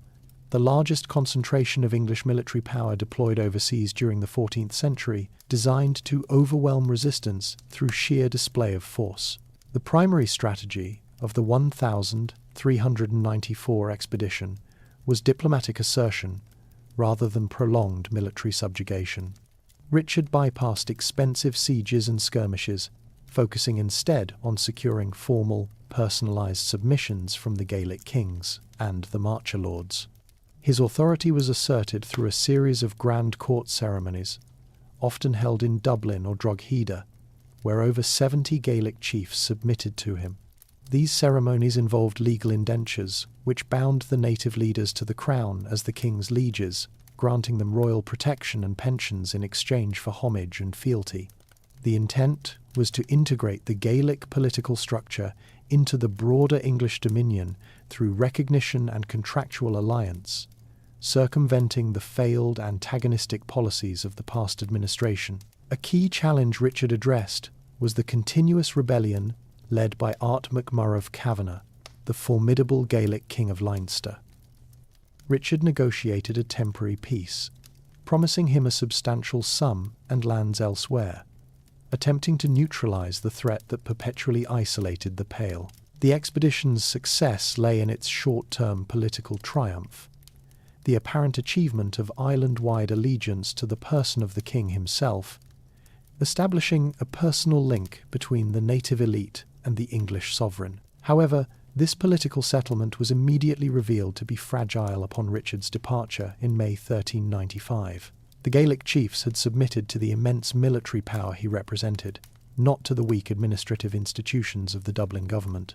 the largest concentration of English military power deployed overseas during the 14th century, designed to overwhelm resistance through sheer display of force. The primary strategy of the 1394 expedition was diplomatic assertion rather than prolonged military subjugation. Richard bypassed expensive sieges and skirmishes, focusing instead on securing formal, personalised submissions from the Gaelic kings and the marcher lords. His authority was asserted through a series of grand court ceremonies, often held in Dublin or Drogheda, where over 70 Gaelic chiefs submitted to him. These ceremonies involved legal indentures, which bound the native leaders to the crown as the king's lieges, granting them royal protection and pensions in exchange for homage and fealty. The intent was to integrate the Gaelic political structure into the broader English dominion through recognition and contractual alliance, circumventing the failed antagonistic policies of the past administration. A key challenge Richard addressed was the continuous rebellion led by Art MacMurrough of Kavanagh, the formidable Gaelic king of Leinster. Richard negotiated a temporary peace, promising him a substantial sum and lands elsewhere, attempting to neutralise the threat that perpetually isolated the Pale. The expedition's success lay in its short-term political triumph, the apparent achievement of island-wide allegiance to the person of the king himself, establishing a personal link between the native elite and the English sovereign. However, this political settlement was immediately revealed to be fragile upon Richard's departure in May 1395. The Gaelic chiefs had submitted to the immense military power he represented, not to the weak administrative institutions of the Dublin government.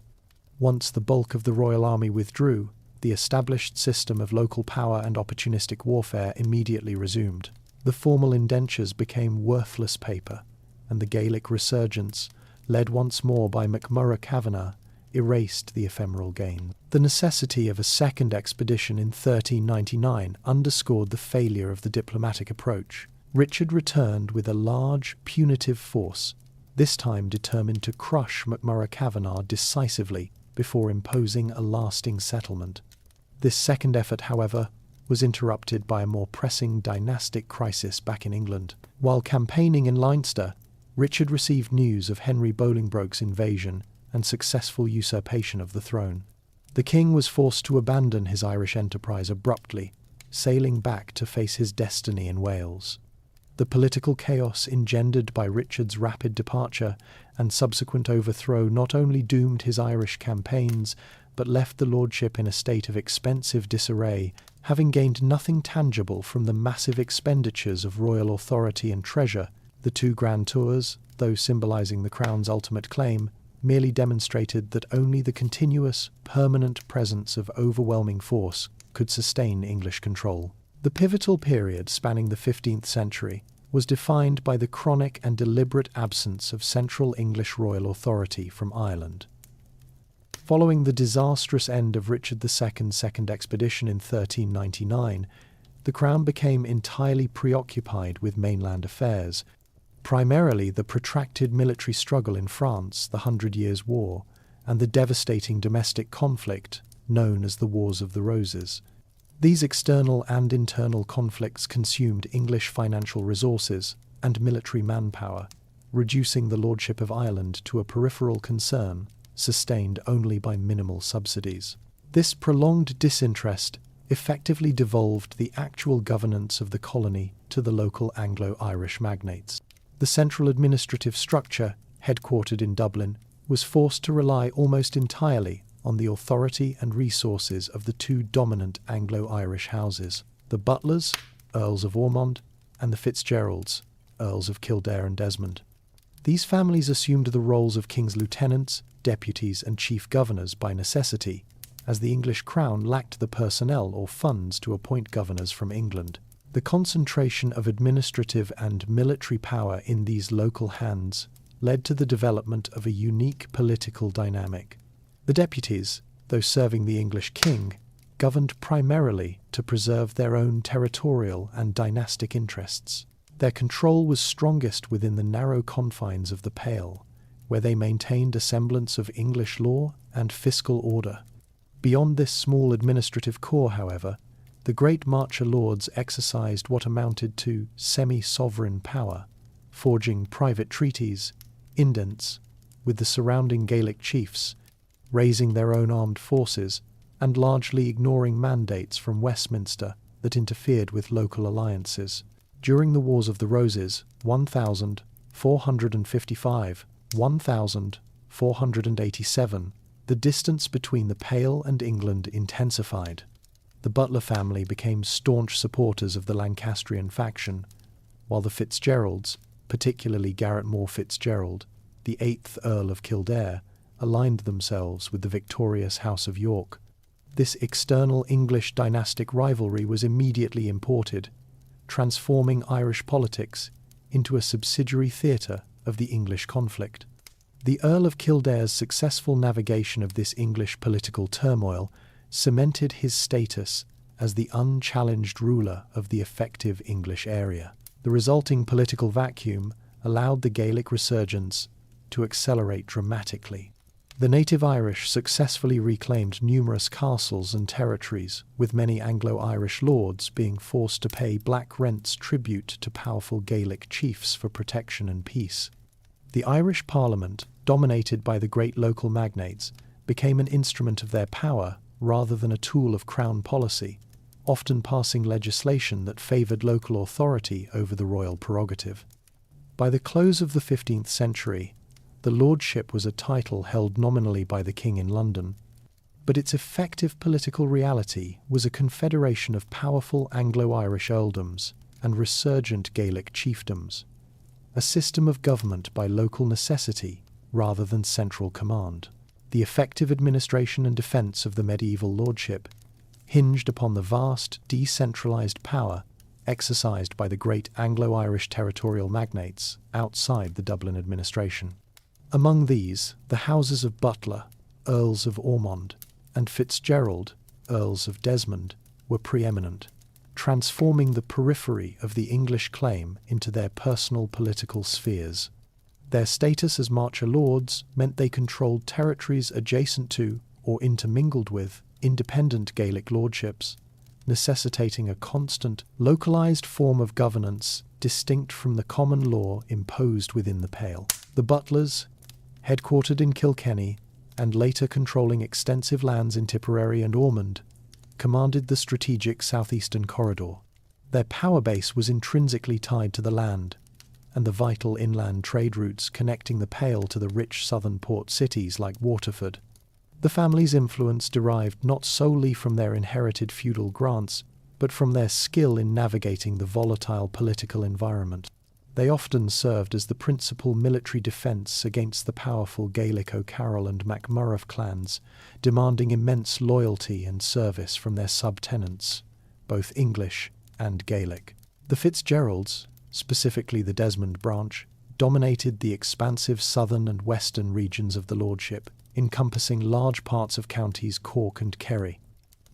Once the bulk of the royal army withdrew, the established system of local power and opportunistic warfare immediately resumed. The formal indentures became worthless paper, and the Gaelic resurgence, led once more by MacMurrough Kavanagh, erased the ephemeral gain. The necessity of a second expedition in 1399 underscored the failure of the diplomatic approach. Richard returned with a large, punitive force, this time determined to crush MacMurrough Kavanagh decisively before imposing a lasting settlement. This second effort, however, was interrupted by a more pressing dynastic crisis back in England. While campaigning in Leinster, Richard received news of Henry Bolingbroke's invasion and successful usurpation of the throne. The king was forced to abandon his Irish enterprise abruptly, sailing back to face his destiny in Wales. The political chaos engendered by Richard's rapid departure and subsequent overthrow not only doomed his Irish campaigns, but left the lordship in a state of expensive disarray, having gained nothing tangible from the massive expenditures of royal authority and treasure. The two grand tours, though symbolising the crown's ultimate claim, merely demonstrated that only the continuous, permanent presence of overwhelming force could sustain English control. The pivotal period spanning the 15th century was defined by the chronic and deliberate absence of central English royal authority from Ireland. Following the disastrous end of Richard II's second expedition in 1399, the crown became entirely preoccupied with mainland affairs, primarily the protracted military struggle in France, the 100 Years' War, and the devastating domestic conflict known as the Wars of the Roses. These external and internal conflicts consumed English financial resources and military manpower, reducing the lordship of Ireland to a peripheral concern, sustained only by minimal subsidies. This prolonged disinterest effectively devolved the actual governance of the colony to the local Anglo-Irish magnates. The central administrative structure, headquartered in Dublin, was forced to rely almost entirely on the authority and resources of the two dominant Anglo-Irish houses, the Butlers, Earls of Ormond, and the Fitzgeralds, Earls of Kildare and Desmond. These families assumed the roles of king's lieutenants, deputies, and chief governors by necessity, as the English crown lacked the personnel or funds to appoint governors from England. The concentration of administrative and military power in these local hands led to the development of a unique political dynamic. The deputies, though serving the English king, governed primarily to preserve their own territorial and dynastic interests. Their control was strongest within the narrow confines of the Pale, where they maintained a semblance of English law and fiscal order. Beyond this small administrative core, however, the great Marcher lords exercised what amounted to semi-sovereign power, forging private treaties, indents, with the surrounding Gaelic chiefs, raising their own armed forces, and largely ignoring mandates from Westminster that interfered with local alliances. During the Wars of the Roses, 1485-1487, the distance between the Pale and England intensified. The Butler family became staunch supporters of the Lancastrian faction, while the Fitzgeralds, particularly Garrett Moore Fitzgerald, the 8th Earl of Kildare, aligned themselves with the victorious House of York. This external English dynastic rivalry was immediately imported, transforming Irish politics into a subsidiary theatre of the English conflict. The Earl of Kildare's successful navigation of this English political turmoil cemented his status as the unchallenged ruler of the effective English area. The resulting political vacuum allowed the Gaelic resurgence to accelerate dramatically. The native Irish successfully reclaimed numerous castles and territories, with many Anglo-Irish lords being forced to pay black rents tribute to powerful Gaelic chiefs for protection and peace. The Irish Parliament, dominated by the great local magnates, became an instrument of their power rather than a tool of crown policy, often passing legislation that favoured local authority over the royal prerogative. By the close of the 15th century, the Lordship was a title held nominally by the king in London, but its effective political reality was a confederation of powerful Anglo-Irish earldoms and resurgent Gaelic chiefdoms, a system of government by local necessity rather than central command. The effective administration and defence of the medieval lordship hinged upon the vast, decentralised power exercised by the great Anglo-Irish territorial magnates outside the Dublin administration. Among these, the houses of Butler, Earls of Ormond, and Fitzgerald, Earls of Desmond, were preeminent, transforming the periphery of the English claim into their personal political spheres. Their status as Marcher lords meant they controlled territories adjacent to, or intermingled with, independent Gaelic lordships, necessitating a constant, localised form of governance distinct from the common law imposed within the Pale. The Butlers, headquartered in Kilkenny and later controlling extensive lands in Tipperary and Ormond, commanded the strategic southeastern corridor. Their power base was intrinsically tied to the land and the vital inland trade routes connecting the Pale to the rich southern port cities like Waterford. The family's influence derived not solely from their inherited feudal grants, but from their skill in navigating the volatile political environment. They often served as the principal military defence against the powerful Gaelic O'Carroll and MacMurrough clans, demanding immense loyalty and service from their subtenants, both English and Gaelic. The Fitzgeralds, specifically the Desmond branch, dominated the expansive southern and western regions of the lordship, encompassing large parts of counties Cork and Kerry.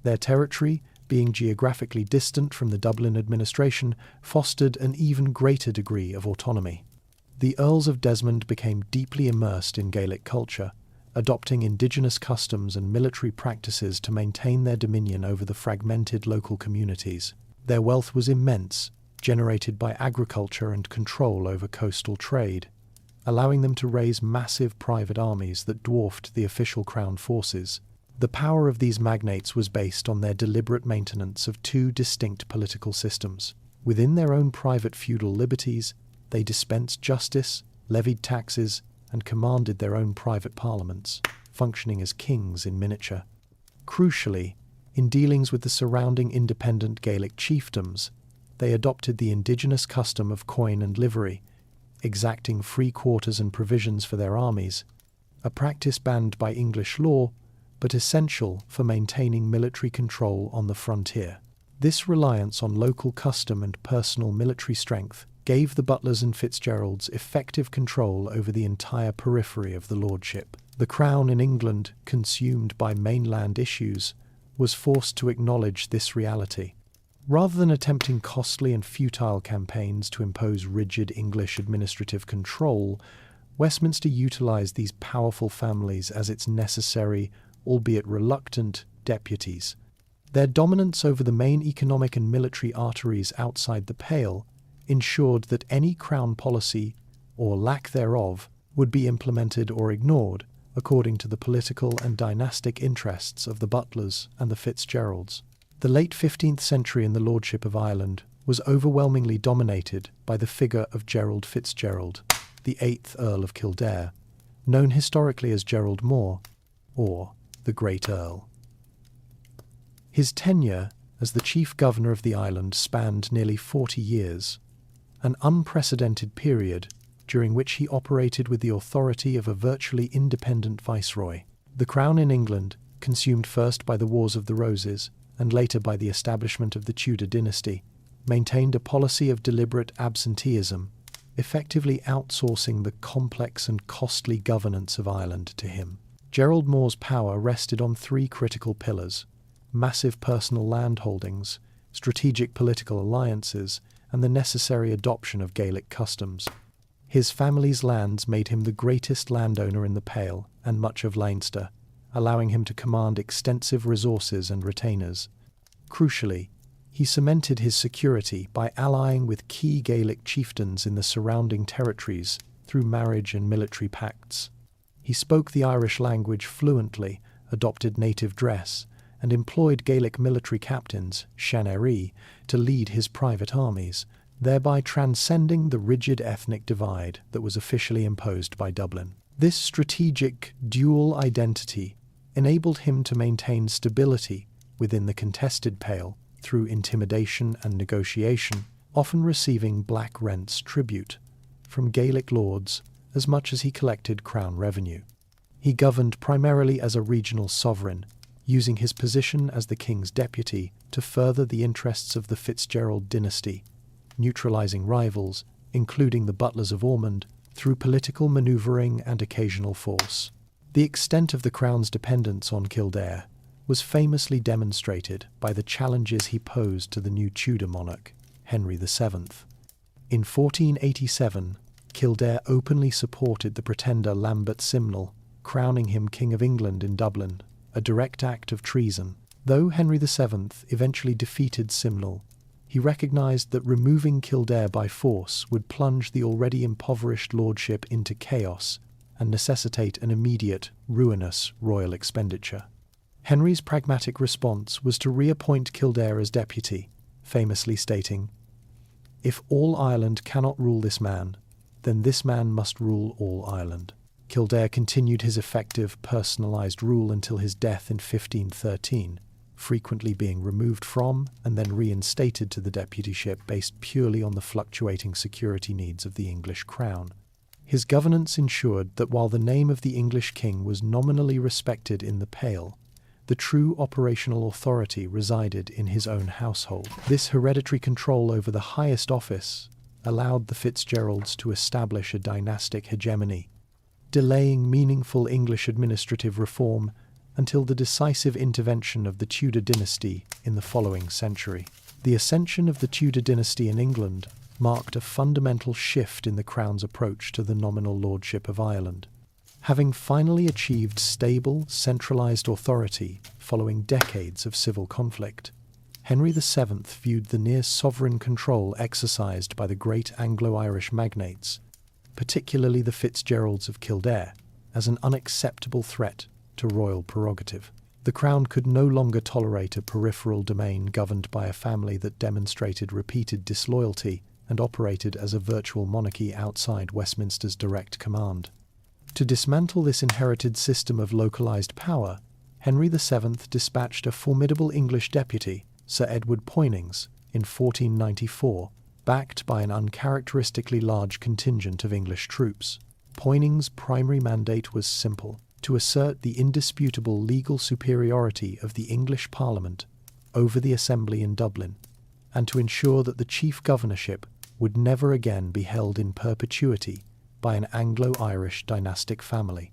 Their territory, being geographically distant from the Dublin administration, fostered an even greater degree of autonomy. The Earls of Desmond became deeply immersed in Gaelic culture, adopting indigenous customs and military practices to maintain their dominion over the fragmented local communities. Their wealth was immense, generated by agriculture and control over coastal trade, allowing them to raise massive private armies that dwarfed the official crown forces. The power of these magnates was based on their deliberate maintenance of two distinct political systems. Within their own private feudal liberties, they dispensed justice, levied taxes, and commanded their own private parliaments, functioning as kings in miniature. Crucially, in dealings with the surrounding independent Gaelic chiefdoms, they adopted the indigenous custom of coin and livery, exacting free quarters and provisions for their armies, a practice banned by English law, but essential for maintaining military control on the frontier. This reliance on local custom and personal military strength gave the Butlers and Fitzgeralds effective control over the entire periphery of the lordship. The crown in England, consumed by mainland issues, was forced to acknowledge this reality. Rather than attempting costly and futile campaigns to impose rigid English administrative control, Westminster utilised these powerful families as its necessary, albeit reluctant, deputies. Their dominance over the main economic and military arteries outside the Pale ensured that any Crown policy, or lack thereof, would be implemented or ignored according to the political and dynastic interests of the Butlers and the Fitzgeralds. The late 15th century in the Lordship of Ireland was overwhelmingly dominated by the figure of Gerald Fitzgerald, the 8th Earl of Kildare, known historically as Gerald More, or the Great Earl. His tenure as the chief governor of the island spanned nearly 40 years, an unprecedented period during which he operated with the authority of a virtually independent viceroy. The crown in England, consumed first by the Wars of the Roses and later by the establishment of the Tudor dynasty, maintained a policy of deliberate absenteeism, effectively outsourcing the complex and costly governance of Ireland to him. Gerald More's power rested on three critical pillars: massive personal land holdings, strategic political alliances, and the necessary adoption of Gaelic customs. His family's lands made him the greatest landowner in the Pale and much of Leinster, allowing him to command extensive resources and retainers. Crucially, he cemented his security by allying with key Gaelic chieftains in the surrounding territories through marriage and military pacts. He spoke the Irish language fluently, adopted native dress, and employed Gaelic military captains, Shanairy, to lead his private armies, thereby transcending the rigid ethnic divide that was officially imposed by Dublin. This strategic dual identity enabled him to maintain stability within the contested Pale through intimidation and negotiation, often receiving black rents tribute from Gaelic lords as much as he collected crown revenue. He governed primarily as a regional sovereign, using his position as the king's deputy to further the interests of the Fitzgerald dynasty, neutralising rivals, including the Butlers of Ormond, through political manoeuvring and occasional force. The extent of the crown's dependence on Kildare was famously demonstrated by the challenges he posed to the new Tudor monarch, Henry VII. In 1487, Kildare openly supported the pretender Lambert Simnel, crowning him King of England in Dublin, a direct act of treason. Though Henry VII eventually defeated Simnel, he recognised that removing Kildare by force would plunge the already impoverished lordship into chaos and necessitate an immediate, ruinous royal expenditure. Henry's pragmatic response was to reappoint Kildare as deputy, famously stating, "If all Ireland cannot rule this man, then this man must rule all Ireland." Kildare continued his effective, personalised rule until his death in 1513, frequently being removed from and then reinstated to the deputyship based purely on the fluctuating security needs of the English crown. His governance ensured that while the name of the English king was nominally respected in the Pale, the true operational authority resided in his own household. This hereditary control over the highest office allowed the Fitzgeralds to establish a dynastic hegemony, delaying meaningful English administrative reform until the decisive intervention of the Tudor dynasty in the following century. The ascension of the Tudor dynasty in England marked a fundamental shift in the Crown's approach to the nominal lordship of Ireland. Having finally achieved stable, centralised authority following decades of civil conflict, Henry VII viewed the near-sovereign control exercised by the great Anglo-Irish magnates, particularly the Fitzgeralds of Kildare, as an unacceptable threat to royal prerogative. The Crown could no longer tolerate a peripheral domain governed by a family that demonstrated repeated disloyalty and operated as a virtual monarchy outside Westminster's direct command. To dismantle this inherited system of localised power, Henry VII dispatched a formidable English deputy, Sir Edward Poynings, in 1494, backed by an uncharacteristically large contingent of English troops. Poynings' primary mandate was simple: to assert the indisputable legal superiority of the English Parliament over the Assembly in Dublin, and to ensure that the chief governorship would never again be held in perpetuity by an Anglo-Irish dynastic family.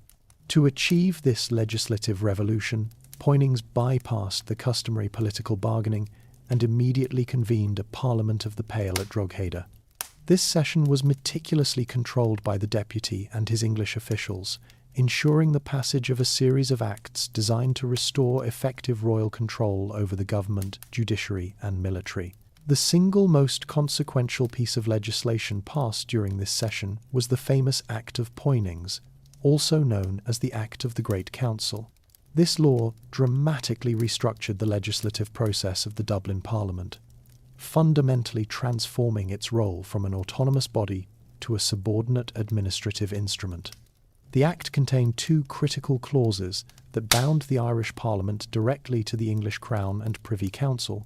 To achieve this legislative revolution, Poynings bypassed the customary political bargaining and immediately convened a Parliament of the Pale at Drogheda. This session was meticulously controlled by the deputy and his English officials, ensuring the passage of a series of acts designed to restore effective royal control over the government, judiciary, and military. The single most consequential piece of legislation passed during this session was the famous Act of Poynings, also known as the Act of the Great Council. This law dramatically restructured the legislative process of the Dublin Parliament, fundamentally transforming its role from an autonomous body to a subordinate administrative instrument. The Act contained two critical clauses that bound the Irish Parliament directly to the English Crown and Privy Council.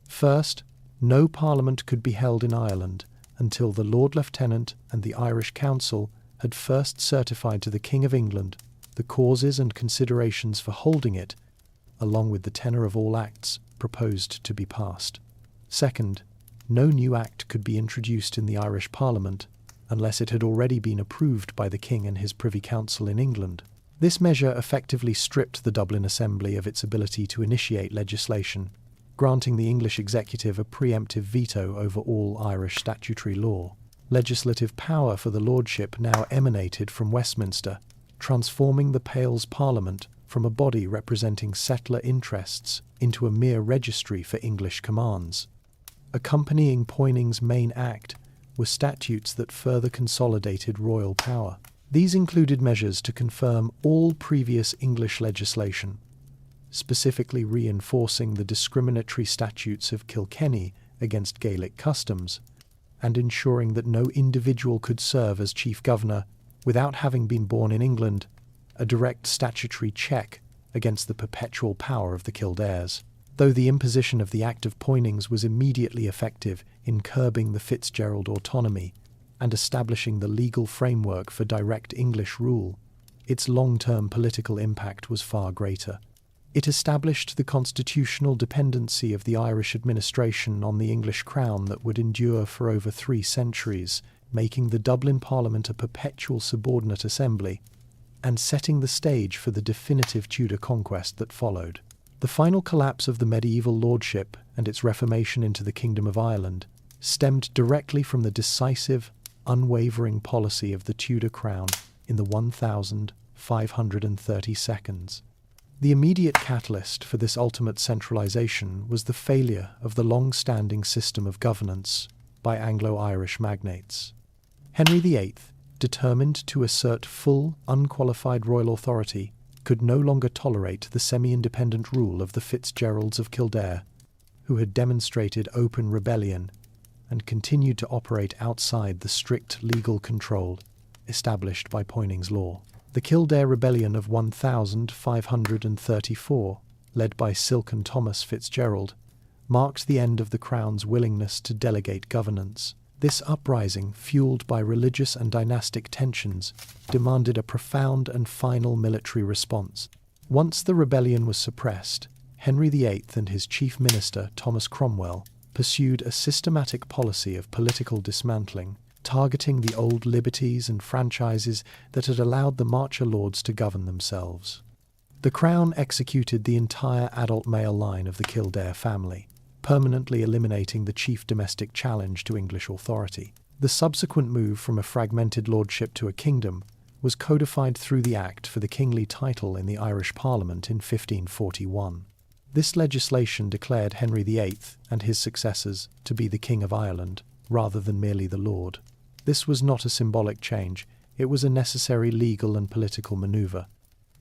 First, no Parliament could be held in Ireland until the Lord Lieutenant and the Irish Council had first certified to the King of England the causes and considerations for holding it, along with the tenor of all acts proposed to be passed. Second, no new act could be introduced in the Irish Parliament unless it had already been approved by the King and his Privy Council in England. This measure effectively stripped the Dublin Assembly of its ability to initiate legislation, granting the English executive a preemptive veto over all Irish statutory law. Legislative power for the Lordship now emanated from Westminster, transforming the Pales Parliament from a body representing settler interests into a mere registry for English commands. Accompanying Poynings' main act were statutes that further consolidated royal power. These included measures to confirm all previous English legislation, specifically reinforcing the discriminatory statutes of Kilkenny against Gaelic customs, and ensuring that no individual could serve as chief governor without having been born in England, a direct statutory check against the perpetual power of the Kildares. Though the imposition of the Act of Poynings was immediately effective in curbing the Fitzgerald autonomy and establishing the legal framework for direct English rule, its long-term political impact was far greater. It established the constitutional dependency of the Irish administration on the English crown that would endure for over 3 centuries, making the Dublin Parliament a perpetual subordinate assembly, and setting the stage for the definitive Tudor conquest that followed. The final collapse of the medieval lordship and its reformation into the Kingdom of Ireland stemmed directly from the decisive, unwavering policy of the Tudor crown in the 1532. The immediate catalyst for this ultimate centralization was the failure of the long-standing system of governance by Anglo-Irish magnates. Henry VIII, determined to assert full, unqualified royal authority, could no longer tolerate the semi-independent rule of the Fitzgeralds of Kildare, who had demonstrated open rebellion and continued to operate outside the strict legal control established by Poynings' law. The Kildare Rebellion of 1534, led by Silken Thomas Fitzgerald, marked the end of the Crown's willingness to delegate governance. This uprising, fueled by religious and dynastic tensions, demanded a profound and final military response. Once the rebellion was suppressed, Henry VIII and his chief minister, Thomas Cromwell, pursued a systematic policy of political dismantling, targeting the old liberties and franchises that had allowed the Marcher lords to govern themselves. The Crown executed the entire adult male line of the Kildare family, permanently eliminating the chief domestic challenge to English authority. The subsequent move from a fragmented lordship to a kingdom was codified through the Act for the kingly title in the Irish Parliament in 1541. This legislation declared Henry VIII and his successors to be the King of Ireland, rather than merely the Lord. This was not a symbolic change, it was a necessary legal and political manoeuvre.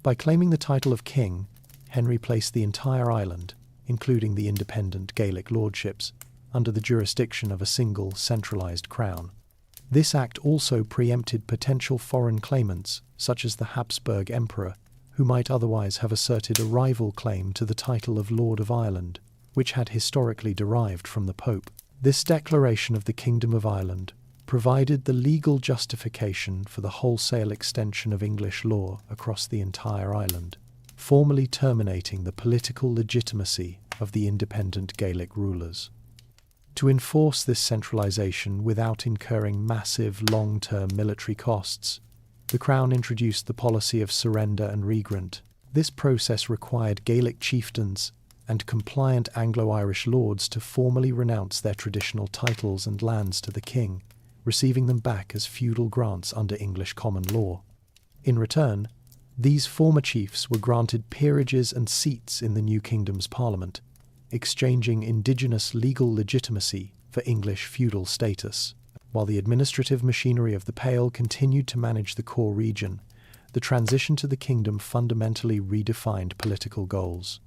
By claiming the title of king, Henry placed the entire island, including the independent Gaelic lordships, under the jurisdiction of a single centralised crown. This act also preempted potential foreign claimants, such as the Habsburg Emperor, who might otherwise have asserted a rival claim to the title of Lord of Ireland, which had historically derived from the Pope. This declaration of the Kingdom of Ireland provided the legal justification for the wholesale extension of English law across the entire island, formally terminating the political legitimacy of the independent Gaelic rulers. To enforce this centralisation without incurring massive long-term military costs, the Crown introduced the policy of surrender and regrant. This process required Gaelic chieftains and compliant Anglo-Irish lords to formally renounce their traditional titles and lands to the king, receiving them back as feudal grants under English common law. In return, these former chiefs were granted peerages and seats in the new kingdom's parliament, exchanging indigenous legal legitimacy for English feudal status. While the administrative machinery of the Pale continued to manage the core region, the transition to the kingdom fundamentally redefined political goals.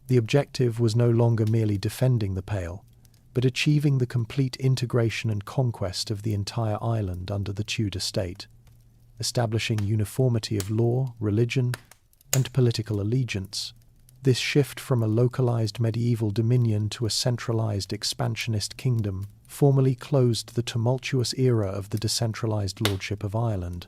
The objective was no longer merely defending the Pale, but achieving the complete integration and conquest of the entire island under the Tudor state, establishing uniformity of law, religion, and political allegiance. This shift from a localized medieval dominion to a centralized expansionist kingdom formally closed the tumultuous era of the decentralized lordship of Ireland.